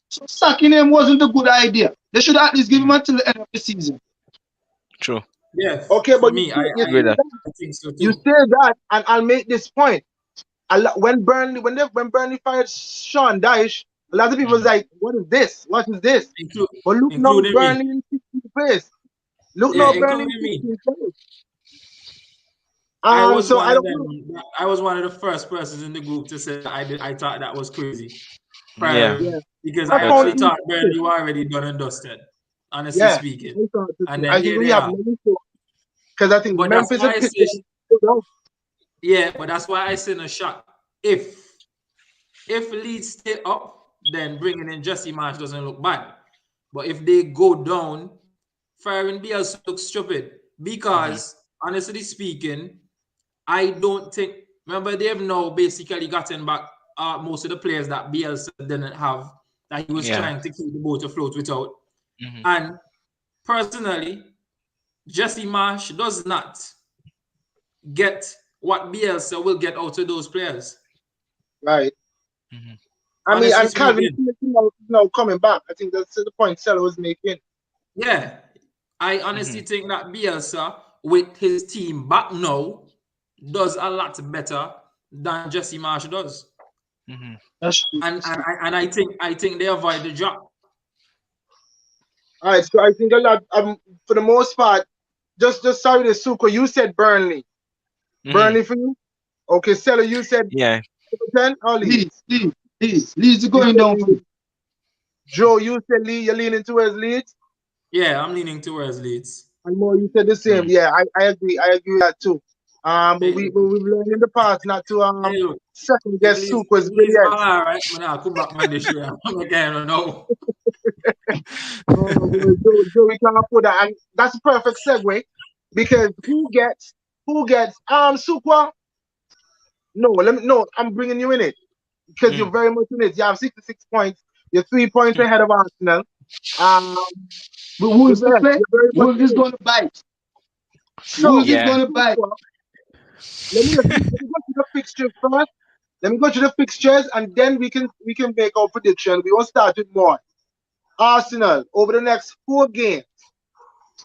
so sacking him wasn't a good idea. They should at least give him until the end of the season. True. Yeah. Okay, but me, I think so too. You say that, and I'll make this point. When Burnley fired Sean Dyche, a lot of people was like, "What is this? What is this?" But look now, Burnley in 16th place. Look now, Burnley in 16th place. I was one of the first persons in the group to say I thought that was crazy. Because I actually thought Burnley were already done and dusted. Honestly speaking, and then here they are. Because I think Memphis but that's why I seen a shot. If Leeds stay up, then bringing in Jesse Marsh doesn't look bad. But if they go down, firing Bielsa looks stupid. Because honestly speaking, I don't think. Remember, they have now basically gotten back most of the players that Bielsa didn't have, that he was trying to keep the boat afloat without. And personally, Jesse Marsh does not get what Bielsa will get out of those players. Right. Mhm. I mean, Honestly and Calvin speaking, now coming back. I think that's the point Seller was making. yeah, I honestly think that Bielsa, with his team back now, does a lot better than Jesse Marsh does. Mhm. That's true. And I think they avoid the drop. All right, so I think a lot. For the most part, just sorry, the Suko. You said Burnley. Mhm. Burnley for you. Okay, Seller, you said Yeah. Everton or Leeds. Leeds is You going said down for me. Leeds. Joe, you said Leeds. You're leaning towards Leeds. Yeah, I'm leaning towards Leeds. And more, you said the same. Mm. Yeah, I agree. I agree with that too. But Hey, we look, but we've learned in the past not to hey, look. second guess Suko's If Leeds are brilliance. all right, man, I'll come back man this year. I'm again, I don't know. Oh, boy, Joe, we can't put that, and that's a perfect segue because who gets Sukwa? No, I'm bringing you in it because you're Mm. very much in it. You have 66 points. You're 3 points ahead of Arsenal. Um, But Wolves will yes, play. you're very much Wolves in is it. going to bite. So Wolves is Yeah. going to bite. Sukwa, let me go to the fixtures first. Let me go to the fixtures and then we can make our prediction. We will start with more. Arsenal over the next 4 games.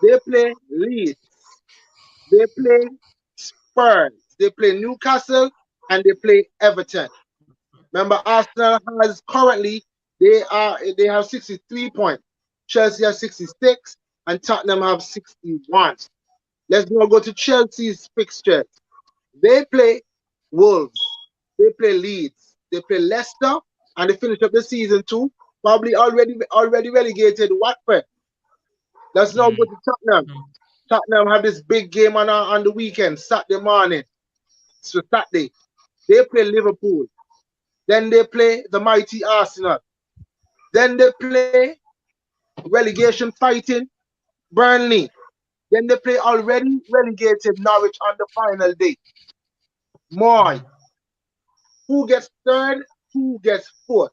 They play Leeds. They play Spurs. They play Newcastle and they play Everton. Remember, Arsenal has currently they have 63 points. Chelsea has 66 and Tottenham have 61. Let's now go to Chelsea's fixtures. They play Wolves. They play Leeds. They play Leicester and they finish up the season too. Probably already relegated Watford. Let's now go Mm. to Tottenham. Tottenham have this big game on the weekend, Saturday morning. So Saturday. They play Liverpool. Then they play the mighty Arsenal. Then they play relegation fighting Burnley. Then they play already relegated Norwich on the final day. More. Who gets third? Who gets fourth?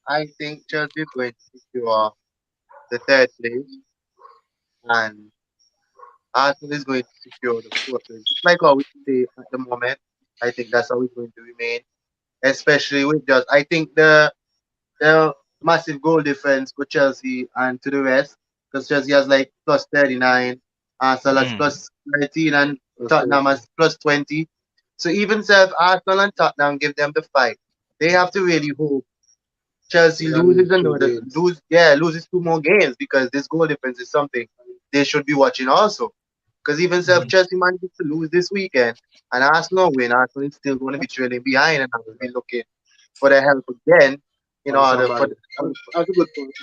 I think Chelsea is going to secure the third place, and Arsenal is going to secure the fourth place. Like how we say at the moment, I think that's how it's going to remain. Especially with just, I think the massive goal difference for Chelsea and to the rest, because Chelsea has like plus 39, Arsenal has Mm. plus 19, and Tottenham has plus 20. So even if Arsenal and Tottenham give them the fight, they have to really hope Chelsea loses 2 more games because this goal difference is something they should be watching also. Because even if Chelsea manages to lose this weekend and Arsenal win, Arsenal is still going to be trailing behind and have to be looking for their help again in On order for somebody. That's a good point.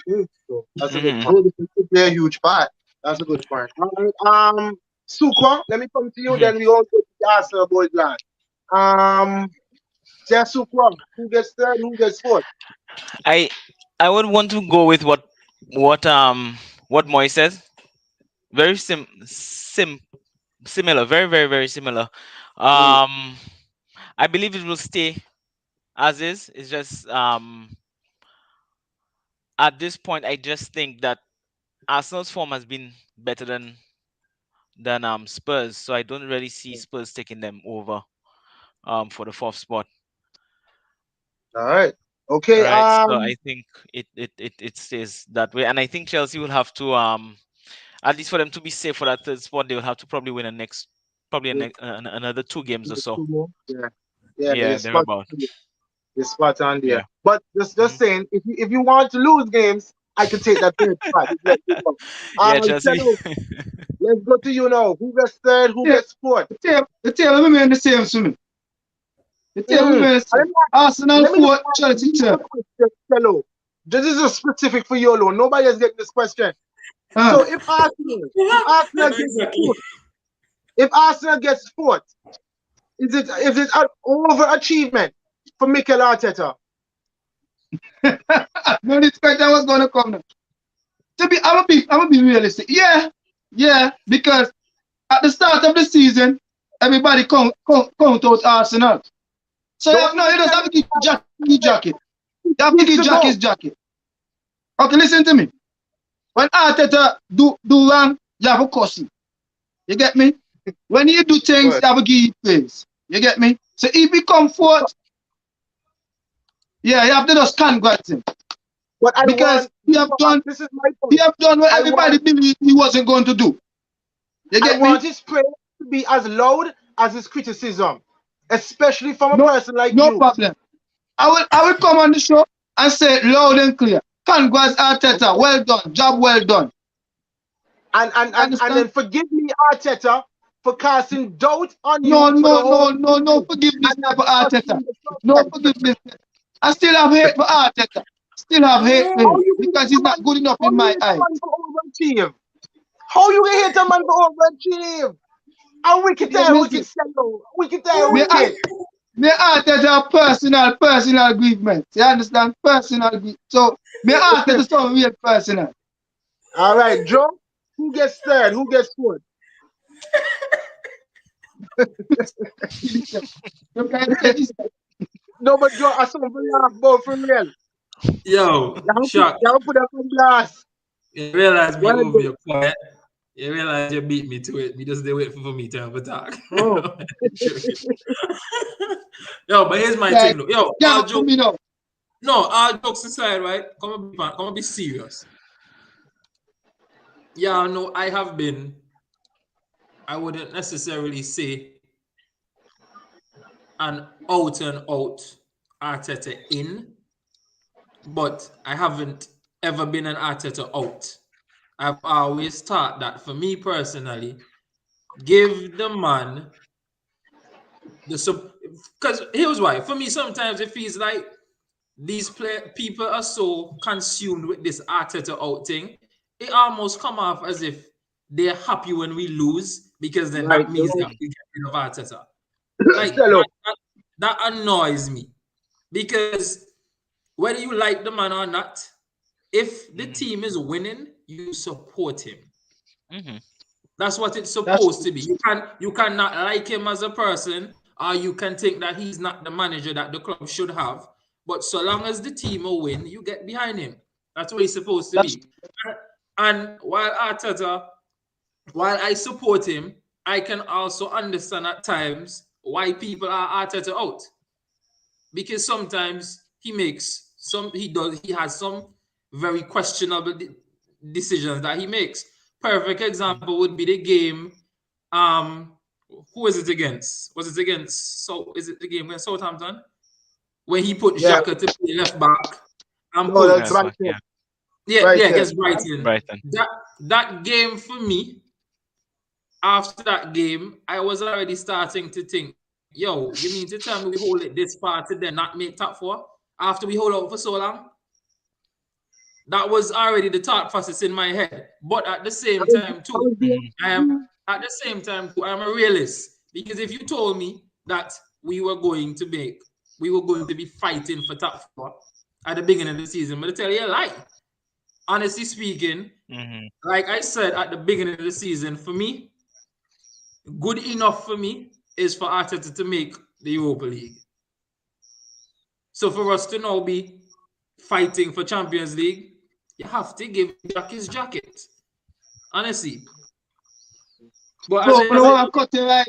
So that's a good Mhm. point. goal difference to play a huge part. That's a good point. All right, Sukwa, let me come to you. Mhm. Then we all go to the Arsenal boys, lad. Just Sukwa, who gets third? Who gets fourth? I I would want to go with what Moy says. Very similar. Very very very similar. Mm. Um, I believe it will stay as is. It's just at this point I just think that Arsenal's form has been better than Spurs, so I don't really see Spurs taking them over for the fourth spot. All right. Okay. Right. So I think it stays that way, and I think Chelsea will have to at least for them to be safe for that third spot, they will have to probably win a next probably another 2 games or so. Yeah. Yeah. Yeah, they're about. You're spot on there. Yeah. But just Mhm. saying, if you want to lose games, I could take that third spot. Just let you know. Yeah, Chelsea. Chelo, let's go to you now. Who gets third? Who Yeah, gets fourth? the tail remain the same to me. The tail Mm. remains the Let same. me Arsenal let me just 4, ask Chelsea you 3. a question, Chelo. This is a specific for you alone. Nobody is getting this question. Uh, So if Arsenal I know gets exactly. fourth, if Arsenal gets fourth, is it an overachievement for Mikel Arteta? no expect that was going to come now. I'm gonna be realistic. Yeah, because at the start of the season, everybody count out Arsenal. So Don't no, even you just tell have to me give Jack his jacket. You have to weeks give Jack ago. his jacket. Okay, listen to me. When Arteta do wrong, you have to cuss him. You get me? When you do things, you have to give him praise. You get me? So if he come forth, yeah, you have to just congrats him. But I Because want, he have done this is my point. he have done what I everybody believed he wasn't going to do. You I get want me? his praise to be as loud as his criticism, especially from a No, person like no you. problem. I will come on the show and say it loud and clear. Congrats, Arteta. Well done. Job well done. And then forgive me, Arteta, for casting doubt on you No, for the whole no forgiveness and for not Arteta. trusting the No process. forgiveness. I still have hate for Arteta. Still have hate for How him you because he's not good enough how in you my hate a eyes. man for overachieve? How you hate a man for overachieve? A wicked Yeah, time, listen. wicked fellow, wicked time, Me, wicked. me Arteta personal grievance. You understand? Personal grievance. So me Arteta so real personal. All right, Joe. Who gets third? Who gets fourth? You can't say this. No, but Joe, I saw him laugh, but for real. Yo, Shock. Y'all put up on blast. You realize me Well over done. your quiet. You realize you beat me to it. Me just they wait for me to have a talk. Oh. Yo, but here's my Like, thing though. Yo, yeah, all for jokes. me now. No, all jokes aside, right? Come on, be serious. Yeah, no, I wouldn't necessarily say an out and out Arteta in, but I haven't ever been an Arteta out. I've always thought that for me personally, give the man the because here's why. For me, sometimes it feels like these people are so consumed with this Arteta out thing. It almost come off as if they're happy when we lose because then Right, that means you're that right. we get rid of Arteta. Like Hello. that annoys me because whether you like the man or not, if the team is winning, you support him. That's what it's supposed to be. You cannot like him as a person, or you can think that he's not the manager that the club should have. But so long as the team will win, you get behind him. That's what he's supposed to be. And while I support him, I can also understand at times why people are Arteta out. Because sometimes he has some very questionable decisions that he makes. Perfect example would be the game. Who is it against? Was it against? So is it the game against Southampton when he put Xhaka to play left back and No, put that's Brighton. against Brighton. That game for me. After that game, I was already starting to think, yo, you mean to tell me we hold it this far to then not make top four after we hold out for so long? That was already the thought process in my head. But at the same time, too, I'm a realist. Because if you told me that we were going to be fighting for top four at the beginning of the season, I'm going to tell you a lie. Honestly speaking, like I said at the beginning of the season, for me, good enough for me is for Arteta to make the Europa League. So for us to now be fighting for Champions League, you have to give Jack his jacket. Honestly. But So, I don't want to cut you right.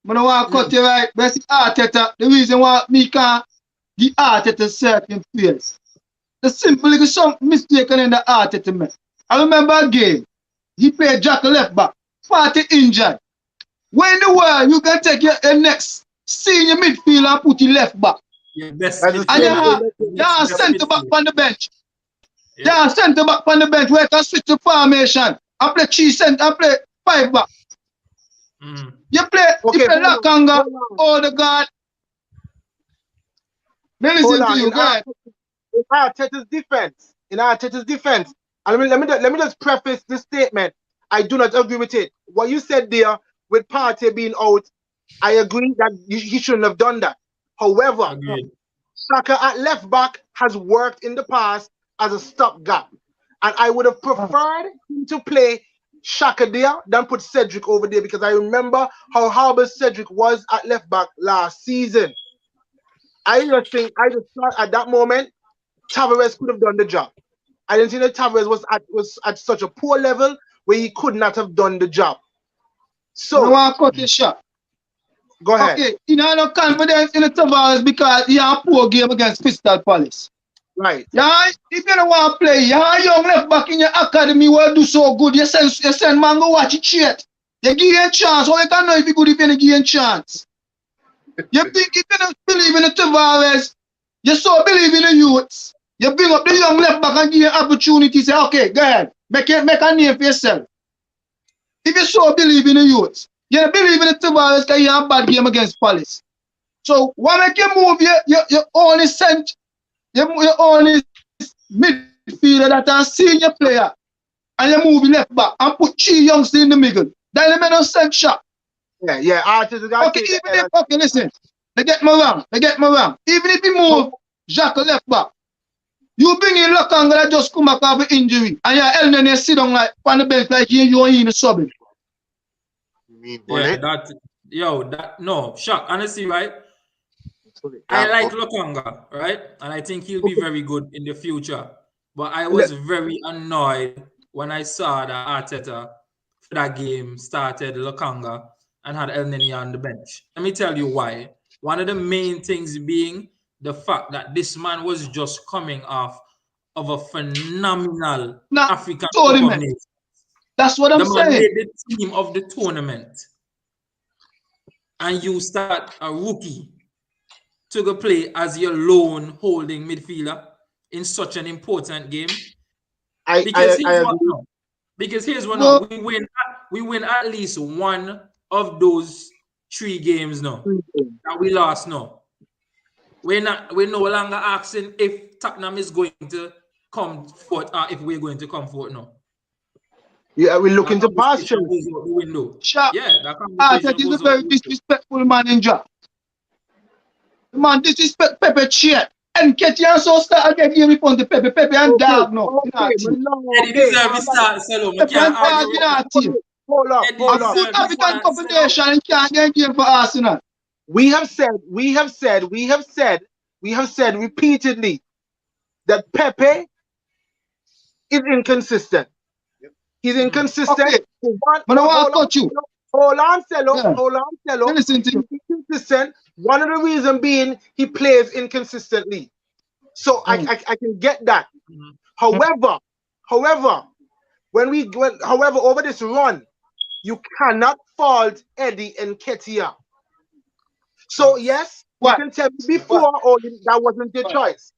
But it's Arteta, the reason why me can't give Arteta certain place. The simple is some mistake in the Arteta, man. I remember a game, he played Jack left back, 40 injured. Where in the world you can take your next senior midfielder and put your left back? Yeah, best and you have centre back on the bench. You have centre back on the bench where you can switch the formation and play 3 center and play 5 back. You play Lakanga, Odegaard. Listen to you, guys. In Arteta's defense, and let me just preface this statement. I do not agree with it. What you said there with Partey being out, I agree that he shouldn't have done that. However, Saka at left back has worked in the past as a stopgap, and I would have preferred him to play Shaka there than put Cedric over there, because I remember how horrible Cedric was at left back last season. I just thought at that moment Tavares could have done the job. I didn't think that Tavares was at such a poor level where he could not have done the job. So I want to cut your shot. Go ahead. Okay, you know, no confidence in the Tavares because he had a poor game against Crystal Palace. Right. Yeah, if you don't want to play, you have a young left back in your academy will do so good. You send man go watch it straight. You give him a chance. How you can know if you good if you don't give him a chance? You think if you don't believe in the Tavares, you so believe in the youths. You bring up the young left back and give him opportunity. Say, okay, go ahead. Make a name for yourself. If you so believe in the youths, you don't believe in the Tavares because you have a bad game against Palace. So, when make you move, you only sent, you only midfielder that are senior player, and you move left back and put 3 youngsters in the middle. Then you make no sense shot. Yeah. Okay, listen. They get me wrong. Even if you move Jacques left back, you bring in Lokanga that just come back off an injury, and you're Elneny and sit down like on the bench like you ain't in the subbing. No, shock. Honestly, right? I like Lokanga, right? And I think he'll be very good in the future. But I was very annoyed when I saw that Arteta for that game started Lokanga and had Elneny on the bench. Let me tell you why. One of the main things being the fact that this man was just coming off of a phenomenal African tournament. That's what I'm saying. The man made the team of the tournament. And you start a rookie to go play as your lone holding midfielder in such an important game. Because here's what now. We win at least one of those 3 games now that we lost now. We're no longer asking if Tottenham is going to come forth or if we're going to come forth now. Yeah, we're looking to pass the window. That is a very disrespectful manager. The man disrespect Pepe chair. And Ketia so start again here upon the Pepe and dog now. He deserve to start solo. Pepe and dog in our team. Hold up. Good African combination and can't get game for Arsenal. We have said repeatedly that Pepe is inconsistent. He's inconsistent. Okay. Hold on, Cello. Listen to He's inconsistent. One of the reasons being he plays inconsistently. So I can get that. However, over this run, you cannot fault Eddie and Ketia. So yes, you can tell me before, that wasn't your choice.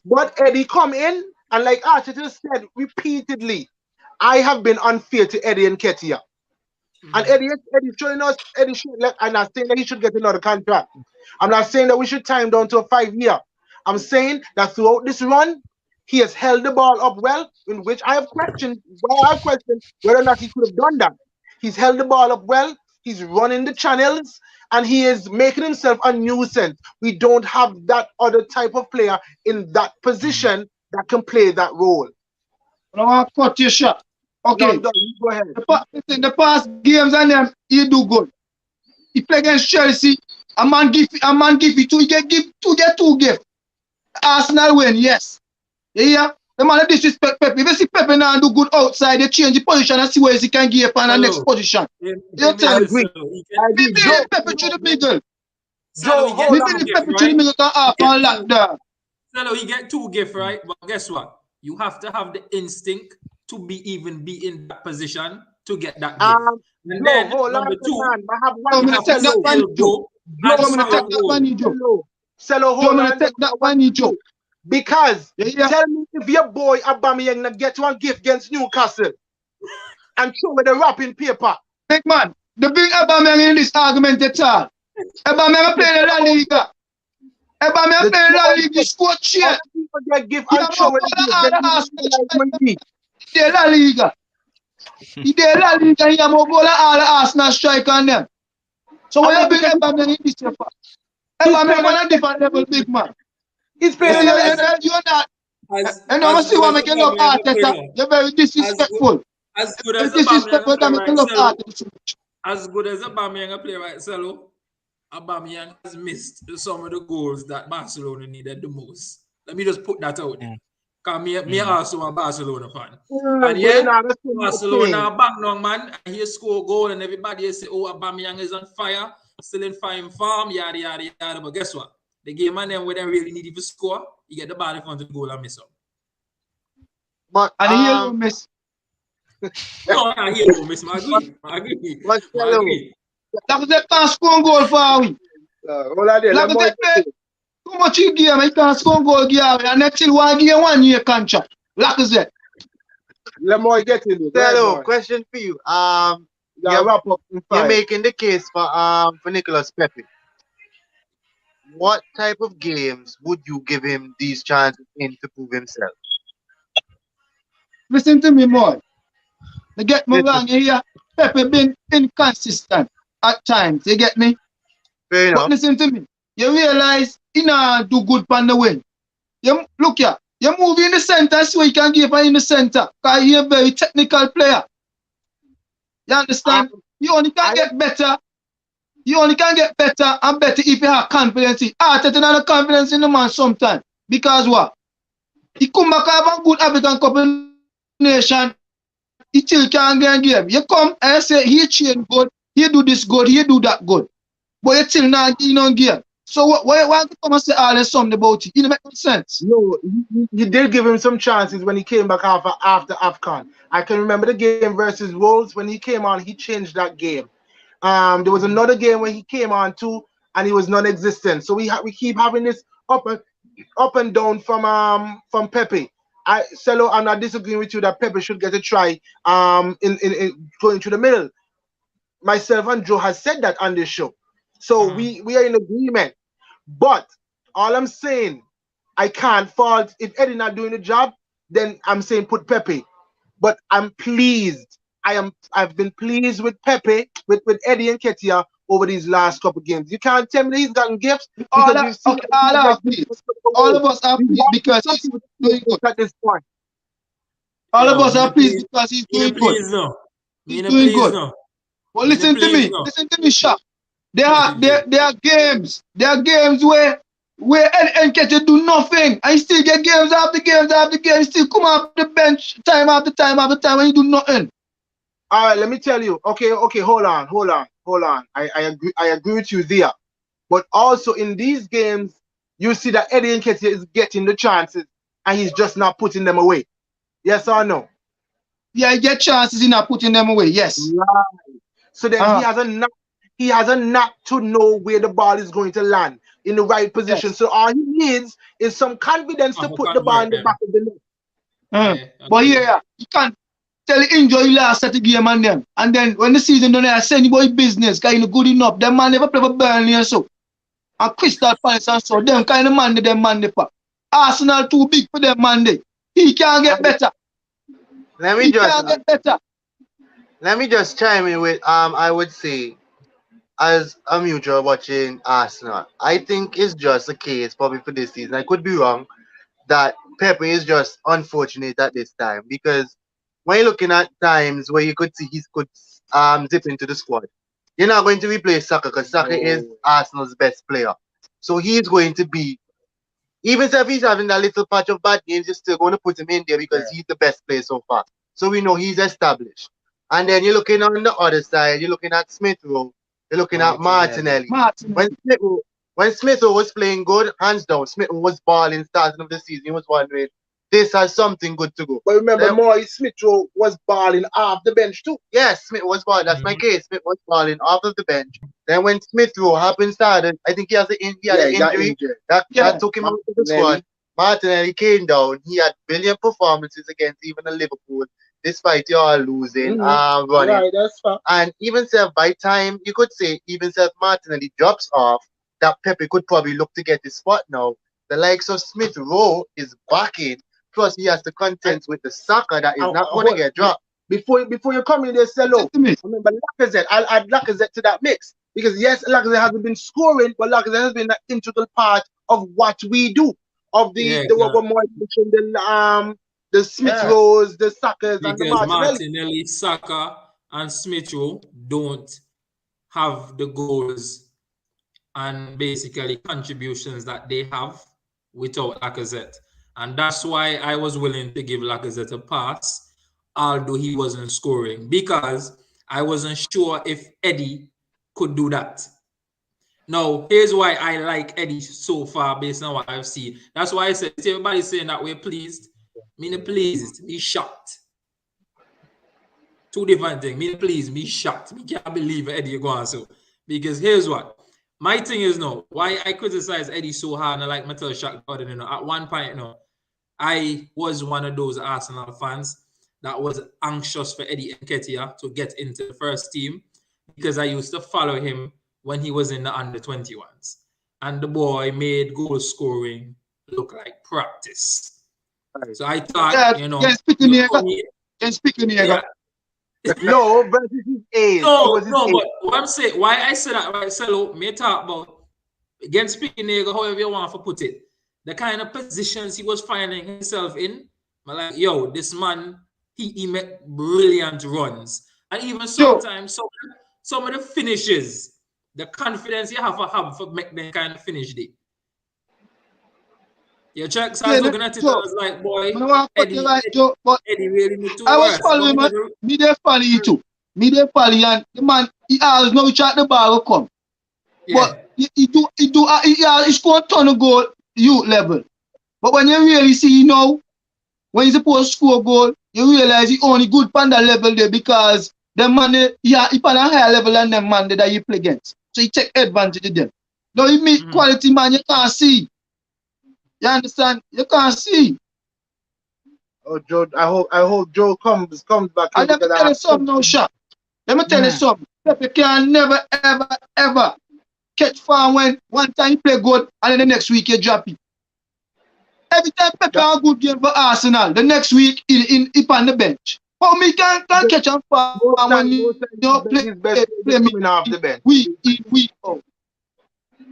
But Eddie come in, and like Arteta said repeatedly, I have been unfair to Eddie and Ketia. And Eddie showing us, I'm not saying that he should get another contract. I'm not saying that we should tie him down to a 5-year. I'm saying that throughout this run, he has held the ball up well, in which I have questioned whether or not he could have done that. He's held the ball up well, he's running the channels, and he is making himself a nuisance. We don't have that other type of player in that position that can play that role. I want to cut your shot. Okay. No, go ahead. The past games and them, he do good. He play against Chelsea. A man give it two. He get two gift. Arsenal win, yes. Yeah. The man disrespect Pepe. If you see Pepe now do good outside, they change the position and see where he can give on the next position. You tell me. We believe Pepe to the middle. We believe Pepe to the middle can half and lock down. So he get 2 gifts, right? But guess what? You have to have the instinct to be in that position to get that gift. And then number 2, I have one. I'm take that one, Joe. Because tell me if your boy Aubameyang get one gift against Newcastle and show with the wrapping paper. Big man, the big Aubameyang in this argument at all. Aubameyang play in La Liga. Aubameyang play in La Liga. He scored shit. Give and show with the gift. He La Liga. He did La Liga. He have more goal than all the Arsenal strike on them. So when you bring Aubameyang in this paper, Aubameyang on a different level, big man. He's playing you're not. And I see why I love Arteta. You're very disrespectful. As good as disrespectful, as good as Aubameyang play right, Salo, Aubameyang has missed some of the goals that Barcelona needed the most. Let me just put that out there. Because me also a Barcelona fan. But And yeah, now that's the Barcelona thing. bang on, man. And he score goal and everybody say, oh, Aubameyang is on fire, still in fine form, yada, yada, yada. But guess what? The game and then when they really need to score, you get the ball in front of the goal and miss up. But And he will miss. No, I hear you, miss. I agree. but I Cello, agree. Lacazette can't score a goal for we. Hold on there. Let me Lacazette play too much in game. He can't score a goal give away. And next till 1 year, 1 year contract. Lacazette. let me get in. Cello, question for you. Yeah, wrap up in You're 5. making the case for Nicolas Pepe. What type of games would you give him these chances in to prove himself? Listen to me more. They get me wrong here. Pepe been inconsistent at times. You get me? Fair But enough. listen to me. You realize he not do good on the wing. You look here. You move in the center so you can give her in the center. Because he's a very technical player. You understand? You only can get better. You only can get better and better if you have confidence. Arteta not have confidence in the man sometimes. Because what? He come back have a good habit and combination. He still can't get game. You come and say he train good, he do this good, he do that good. But you still not in on game. So why you come and say all this something about it? It don't make no sense. No, you did give him some chances when he came back after AFCON. I can remember the game versus Wolves. When he came on, he changed that game. There was another game where he came on too, and he was non-existent. So we keep having this up and down from Pepe. Cello, I'm not disagreeing with you that Pepe should get a try in going to the middle. Myself and Joe has said that on this show. So we are in agreement. But all I'm saying, I can't fault if Eddie not doing the job, then I'm saying put Pepe. But I'm pleased. I've been pleased with Pepe, with Eddie and Ketia over these last couple games. You can't tell me that he's gotten gifts because we've seen all of us are pleased because he's doing good. At this point. All of us are pleased because he's doing good. He's doing good. Well, listen to me. Listen to me, Shaq. There are games. There are games where Nketiah do nothing and he still get games after games after games. He still come off the bench time after time after time and he do nothing. All right, let me tell you. Okay, hold on. I agree with you there. But also in these games, you see that Eddie Nketiah is getting the chances and he's just not putting them away. Yes or no? Yeah, he get chances, he's not putting them away. Yes. Right. So then he has a knack to know where the ball is going to land in the right position. Yes. So all he needs is some confidence to put the ball in the back of the net. But yeah, you can't tell the injury last at the game and them. And then when the season done, I send anybody business, because you good enough. Them man never play for Burnley and so. And Crystal Palace and so. Them kind of man they for. Arsenal too big for them man they. He can't get better. Let me just chime in with I would say, as a mutual watching Arsenal, I think it's just a case probably for this season. I could be wrong, that Pepe is just unfortunate at this time, because when you're looking at times where you could see he could zip into the squad, you're not going to replace Saka because Saka is Arsenal's best player. So he's going to be, even if he's having that little patch of bad games, you're still going to put him in there because he's the best player so far. So we know he's established. And then you're looking on the other side, you're looking at Smith Rowe, you're looking at Martinelli. When Smith Rowe was playing good, hands down, Smith Rowe was balling starting of the season. He was wondering, this has something good to go. But remember, Smith Rowe was balling off the bench too. Yes, Smith was balling. That's my case. Smith was balling off of the bench. Then when Smith Rowe happened started, I think he had an injury that took him out of the squad. Martinelli came down. He had brilliant performances against even the Liverpool, despite you all losing, running. Right, that's fine. And even by time, you could say, even Martinelli drops off, that Pepe could probably look to get his spot now. The likes of Smith Rowe is back in. Plus, he has to contend with the Saka that is not going to get dropped. Before you come in there, Cello, remember Lacazette. I'll add Lacazette to that mix. Because yes, Lacazette hasn't been scoring, but Lacazette has been an integral part of what we do. Of the Smith Rowes, the Sakas, and the Martinelli, Saka, and Smith Rowe don't have the goals and basically contributions that they have without Lacazette. And that's why I was willing to give Lacazette a pass, although he wasn't scoring, because I wasn't sure if Eddie could do that. Now, here's why I like Eddie so far based on what I've seen. That's why I said, see everybody saying that we're pleased. Me not pleased, me shocked. Two different things. Me pleased, me shocked. Me can't believe Eddie going so. Because here's what. My thing is no, why I criticize Eddie so hard and I like Metal Shock Gordon, you know, at one point, I was one of those Arsenal fans that was anxious for Eddie Nketiah to get into the first team because I used to follow him when he was in the under-21s. And the boy made goal scoring look like practice. So I thought, No, but this is age. No, but what I'm saying, why I said that, right, Cello, me talk about against Spinega, however you want to put it, the kind of positions he was finding himself in, I'm like, yo, this man, he made brilliant runs. And even sometimes, some of the finishes, the confidence you have for make them kind of finish it. Your checks, I was looking at it, I was like, boy, Eddie really need to I was following him, me they follow you too. Me they follow you, and the man, he always know which at the ball will come. Yeah. But he scored a ton of goal youth level. But when you really see when he's supposed to score a goal, you realize he only good on that level there because the man, he on a higher level than them man that you play against. So he take advantage of them. Now he meet quality man, you can't see. You understand? You can't see. Oh, Joe, I hope Joe comes back. And let me tell you something now, Shaq. Let me tell you something. Pepe can never, ever catch farm when one time you play good and then the next week you drop it. Every time Pepe have a good game for Arsenal, the next week he on the bench. But me can't catch him farm when you play me off the bench. Week in, week out.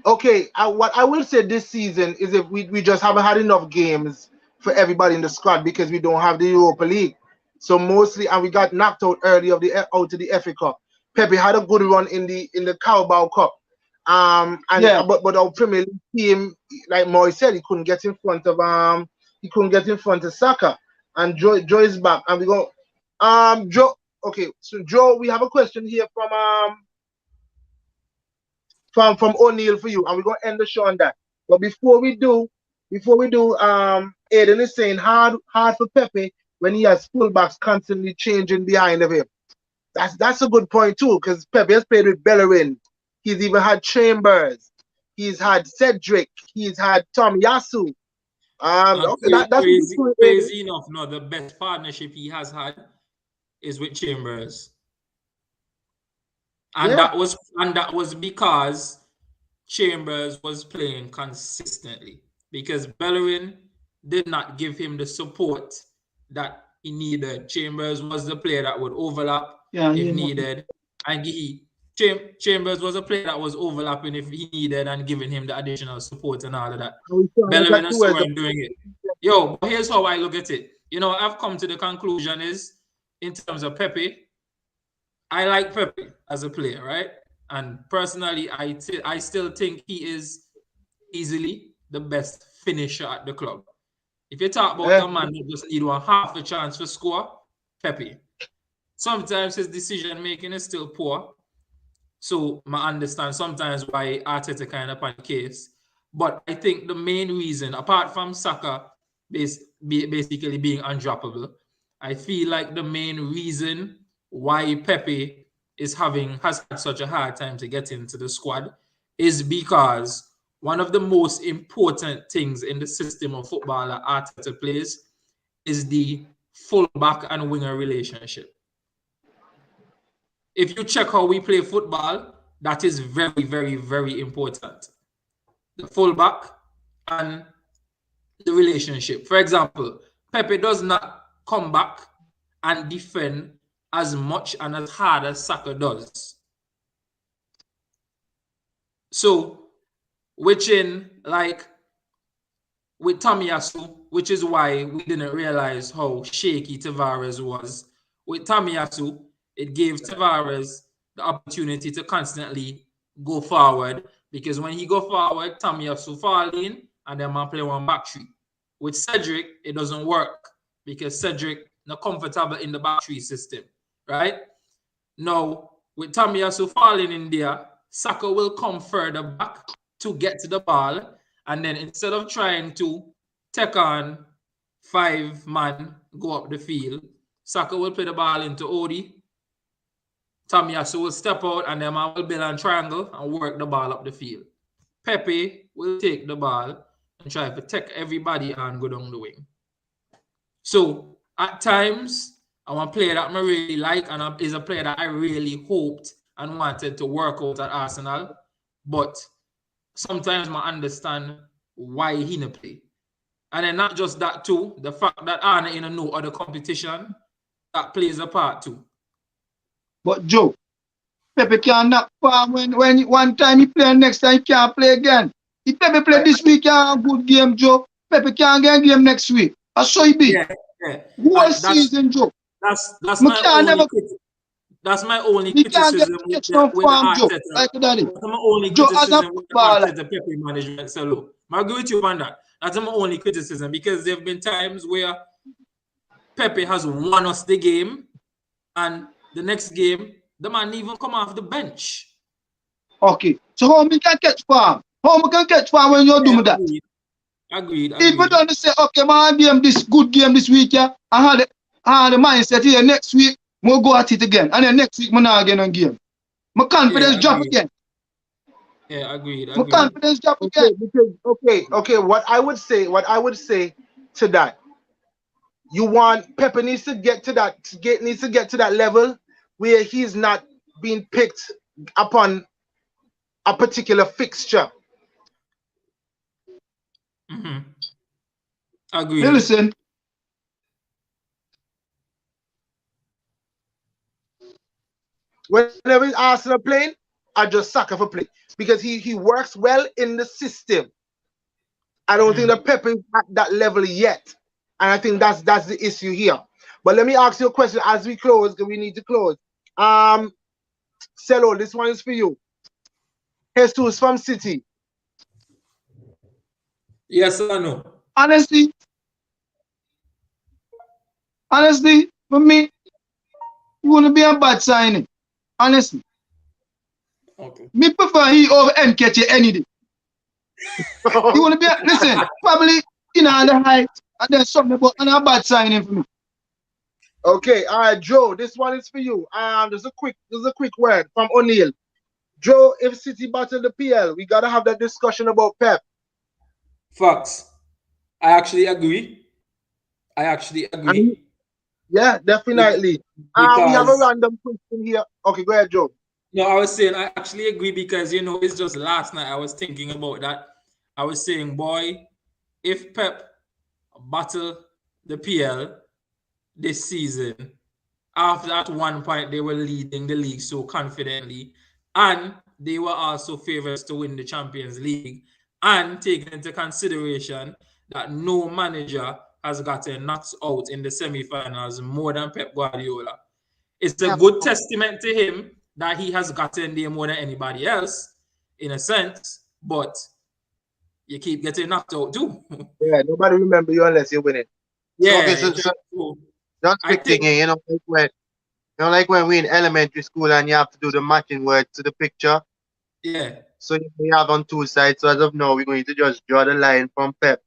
Okay, what I will say this season is if we just haven't had enough games for everybody in the squad because we don't have the Europa League. So mostly, and we got knocked out early out of the FA Cup. Pepe had a good run in the Carabao Cup. But our Premier League team, like Moy said, he couldn't get in front of Saka. And Joe is back. And we go Joe. Okay, so Joe, we have a question here from O'Neill for you, and we're gonna end the show on that. But before we do, Aiden is saying hard for Pepe when he has fullbacks constantly changing behind of him. That's a good point too, because Pepe has played with Bellerin. He's even had Chambers. He's had Cedric. He's had Tom Yasu. That's crazy enough. No, the best partnership he has had is with Chambers. And that was because Chambers was playing consistently. Because Bellerin did not give him the support that he needed. Chambers was the player that would overlap if needed. And Chambers was a player that was overlapping if he needed and giving him the additional support and all of that. Bellerin is doing it. Yo, but here's how I look at it. I've come to the conclusion is, in terms of Pepe, I like Pepe as a player, right? And personally, I still think he is easily the best finisher at the club. If you talk about a man that just need half a chance to score, Pepe. Sometimes his decision making is still poor. So I understand sometimes why Arteta kind of on the case. But I think the main reason, apart from Saka basically being undroppable, I feel like the main reason why Pepe has had such a hard time to get into the squad is because one of the most important things in the system of football that Arteta plays is the fullback and winger relationship. If you check how we play football, that is very, very, very important. The fullback and the relationship. For example, Pepe does not come back and defend as much and as hard as Saka does. So, with Tomiyasu, which is why we didn't realize how shaky Tavares was. With Tomiyasu, it gave Tavares the opportunity to constantly go forward, because when he go forward, Tomiyasu fall in and then man play one back three. With Cedric, it doesn't work because Cedric not comfortable in the back three system, right? Now, with Tomiyasu falling in there, Saka will come further back to get to the ball, and then instead of trying to take on 5-man, go up the field, Saka will play the ball into Odi. Tomiyasu will step out, and then I will build a triangle and work the ball up the field. Pepe will take the ball and try to take everybody and go down the wing. So at times, I'm a player that I really like, and is a player that I really hoped and wanted to work out at Arsenal. But sometimes I understand why he didn't play. And then not just that too, the fact that Arne in no other competition, that plays a part too. But Joe, Pepe can't knock farm when one time he play and next time he can't play again. If Pepe play this week, a good game, Joe. Pepe can't get a game next week. I saw he be. Yeah. Whole season, Joe. That's my only criticism with the Arteta. Like that. That's my only criticism with the Arteta Pepe management. So look, I agree with you on that. That's my only criticism because there have been times where Pepe has won us the game, and the next game the man even come off the bench. Okay, so how we can catch farm? How we can catch farm when you're doing that? Agreed. If you don't say, okay, man, game this good game this week, yeah, I had the mindset here. Next week, we'll go at it again, and then next week, I'm not again on game. My confidence drop again. Yeah, agreed. My confidence drop again. Okay. What I would say to that, you want Pepe needs to get to that level where he's not being picked upon a particular fixture. Mm-hmm. Agreed. Listen. Whenever Arsenal playing, I just sucker for play because he works well in the system. I don't think that Pepe is at that level yet, and I think that's the issue here. But let me ask you a question as we close, because we need to close. Cello, this one is for you. Jesus from City. Yes or no? Honestly, for me, it wouldn't be a bad signing. Honestly. Okay. Me prefer he over Nketiah any day. He wouldn't be listen, probably on the height, and then something about a bad signing for me. Okay, all right, Joe, this one is for you. There's a quick word from O'Neill. Joe, if City battle the PL, we gotta have that discussion about Pep. Facts. I actually agree. Yeah, definitely. We have a random question here. Okay, go ahead, Joe. No, I was saying I actually agree because it's just last night I was thinking about that. I was saying, boy, if Pep battle the PL this season, after at one point they were leading the league so confidently, and they were also favorites to win the Champions League, and taking into consideration that no manager has gotten knocked out in the semi-finals more than Pep Guardiola. It's a good testament to him that he has gotten there more than anybody else, in a sense, but you keep getting knocked out too. Yeah, nobody remember you unless you win it. Yeah, so just quick thing here, like when we in elementary school and you have to do the matching word to the picture. Yeah. So we have on two sides. So as of now, we're going to just draw the line from Pep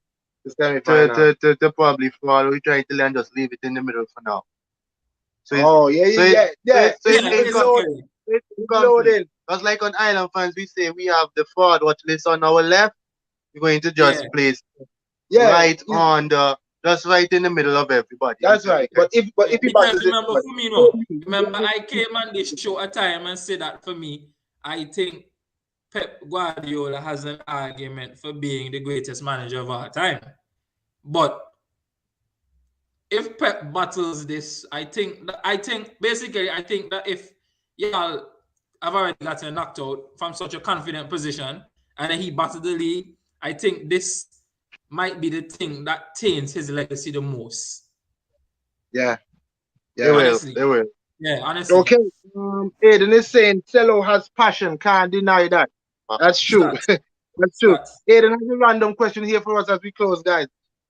to probably fall. We're trying to just leave it in the middle for now. So it's loaded. Because like on Island fans, we say we have the forward watch list on our left. We're going to just place right on the right in the middle of everybody. That's right. But if you remember for me, remember I came on this show a time and said that for me, I think Pep Guardiola has an argument for being the greatest manager of all time. But if Pep battles this, I think that if y'all have already gotten knocked out from such a confident position and then he battles the league, I think this might be the thing that taints his legacy the most. Yeah. They will. Yeah, honestly. Okay. Aiden is saying Cello has passion. Can't deny that. That's true. That's true. Aiden has a random question here for us as we close, guys.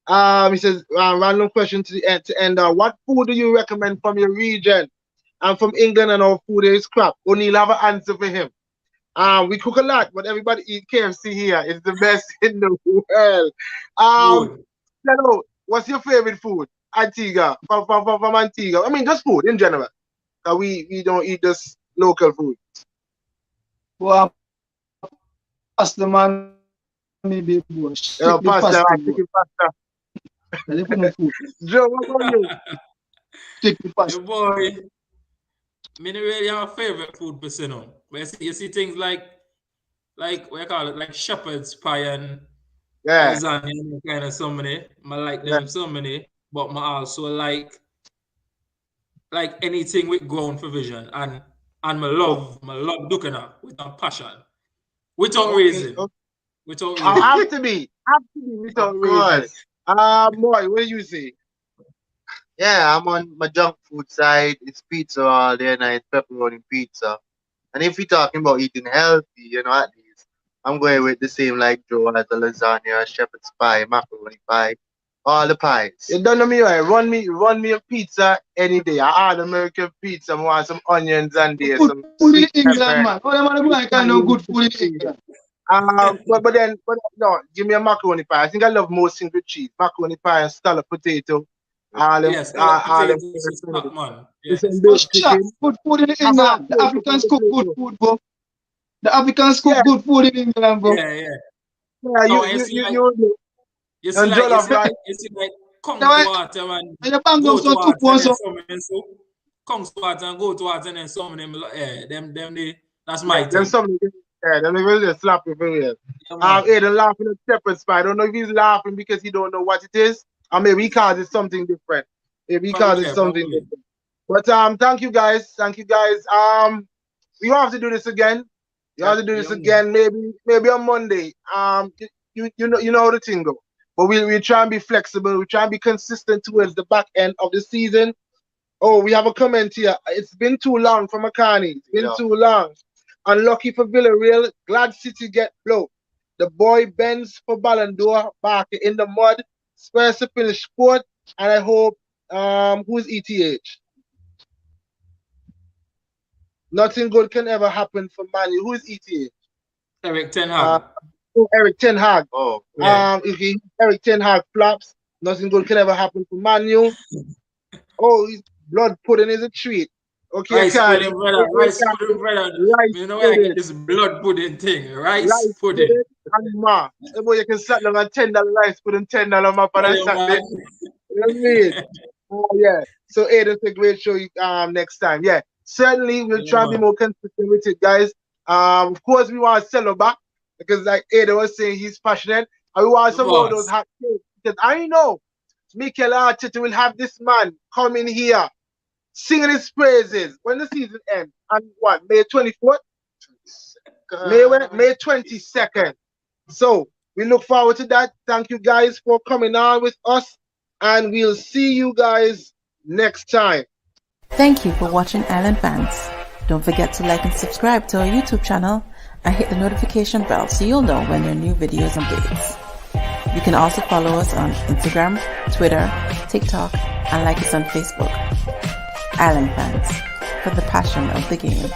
He says, random question to the end. To end. What food do you recommend from your region? I'm from England, and our food is crap. O'Neal have an answer for him. We cook a lot, but everybody eat KFC here. It's the best in the world. Food. Hello, what's your favorite food? Antigua, from Antigua. I mean, just food in general. We don't eat just local food. Well, pasta man, maybe bush. Pasta, chicken pasta. They put no food. Joe, what about you? Chicken pasta. Your boy, me no really have a favorite food per se, no. But you see things like what you call it, like shepherd's pie and Yeah, lasagna, kind of so many. I like them so many, but I also like anything with ground provision and I love Dukana with a passion. Without reason. Without reason. have to be without reason. Boy, what do you say? Yeah, I'm on my junk food side. It's pizza all day night, pepperoni pizza. And if you're talking about eating healthy, at least I'm going with the same like Joe as the lasagna, shepherd's pie, macaroni pie, all the pies. You don't know me right. Run me a pizza any day. I order American pizza. I want some onions and there, some food in sweet England, pepper. man. All them other guys can know good food in England. But then no, give me a macaroni pie. I think I love most things with cheese. Macaroni pie and scallop potato. Yes, all them man. Yes. Good food in England. The Africans cook good food, bro. The Africans cook good food in England, bro. Yeah. You see like Kong's water, man. And you bang down some two points. Kong's water and go to water and then some of them, that's my thing. Them really slap you for real. Aiden laughing at shepherd's pie. I don't know if he's laughing because he don't know what it is, or maybe he calls it something different. But thank you guys. We have to do this again. Maybe on Monday. You know how the thing go. But we try and be flexible. We try and be consistent towards the back end of the season. Oh, we have a comment here. It's been too long for Makani. It's been too long. Unlucky for Villarreal. Glad City get blow. The boy bends for Ballon d'Or. Barker in the mud. Spurs to finish fourth. And I hope who's ETH? Nothing good can ever happen for Man U. Who's ETH? Eric Ten Hag. Eric Ten Hag. Oh, yeah. If Eric Ten Hag flops, nothing good can ever happen for Man U. Oh, his blood pudding is a treat. Okay, rice pudding, brother. Rice pudding, brother. You know where I get this blood pudding thing? Rice pudding. And ma, boy, you can sit down and $10 rice pudding, $10 map on a Saturday. You know what I mean? Yeah. So it's a great show next time. Yeah. Certainly we'll try to be more consistent with it, guys. Of course we want to sell her back because like Ada was saying, he's passionate. And we want some of those hot takes because I know Mikel Arteta will have this man come in here singing his praises when the season ends. And what, May 24th? May 22nd. So we look forward to that. Thank you guys for coming on with us. And we'll see you guys next time. Thank you for watching Island Fans. Don't forget to like and subscribe to our YouTube channel and hit the notification bell so you'll know when there are new videos and updates. You can also follow us on Instagram, Twitter, TikTok, and like us on Facebook. Island Fans, for the passion of the game.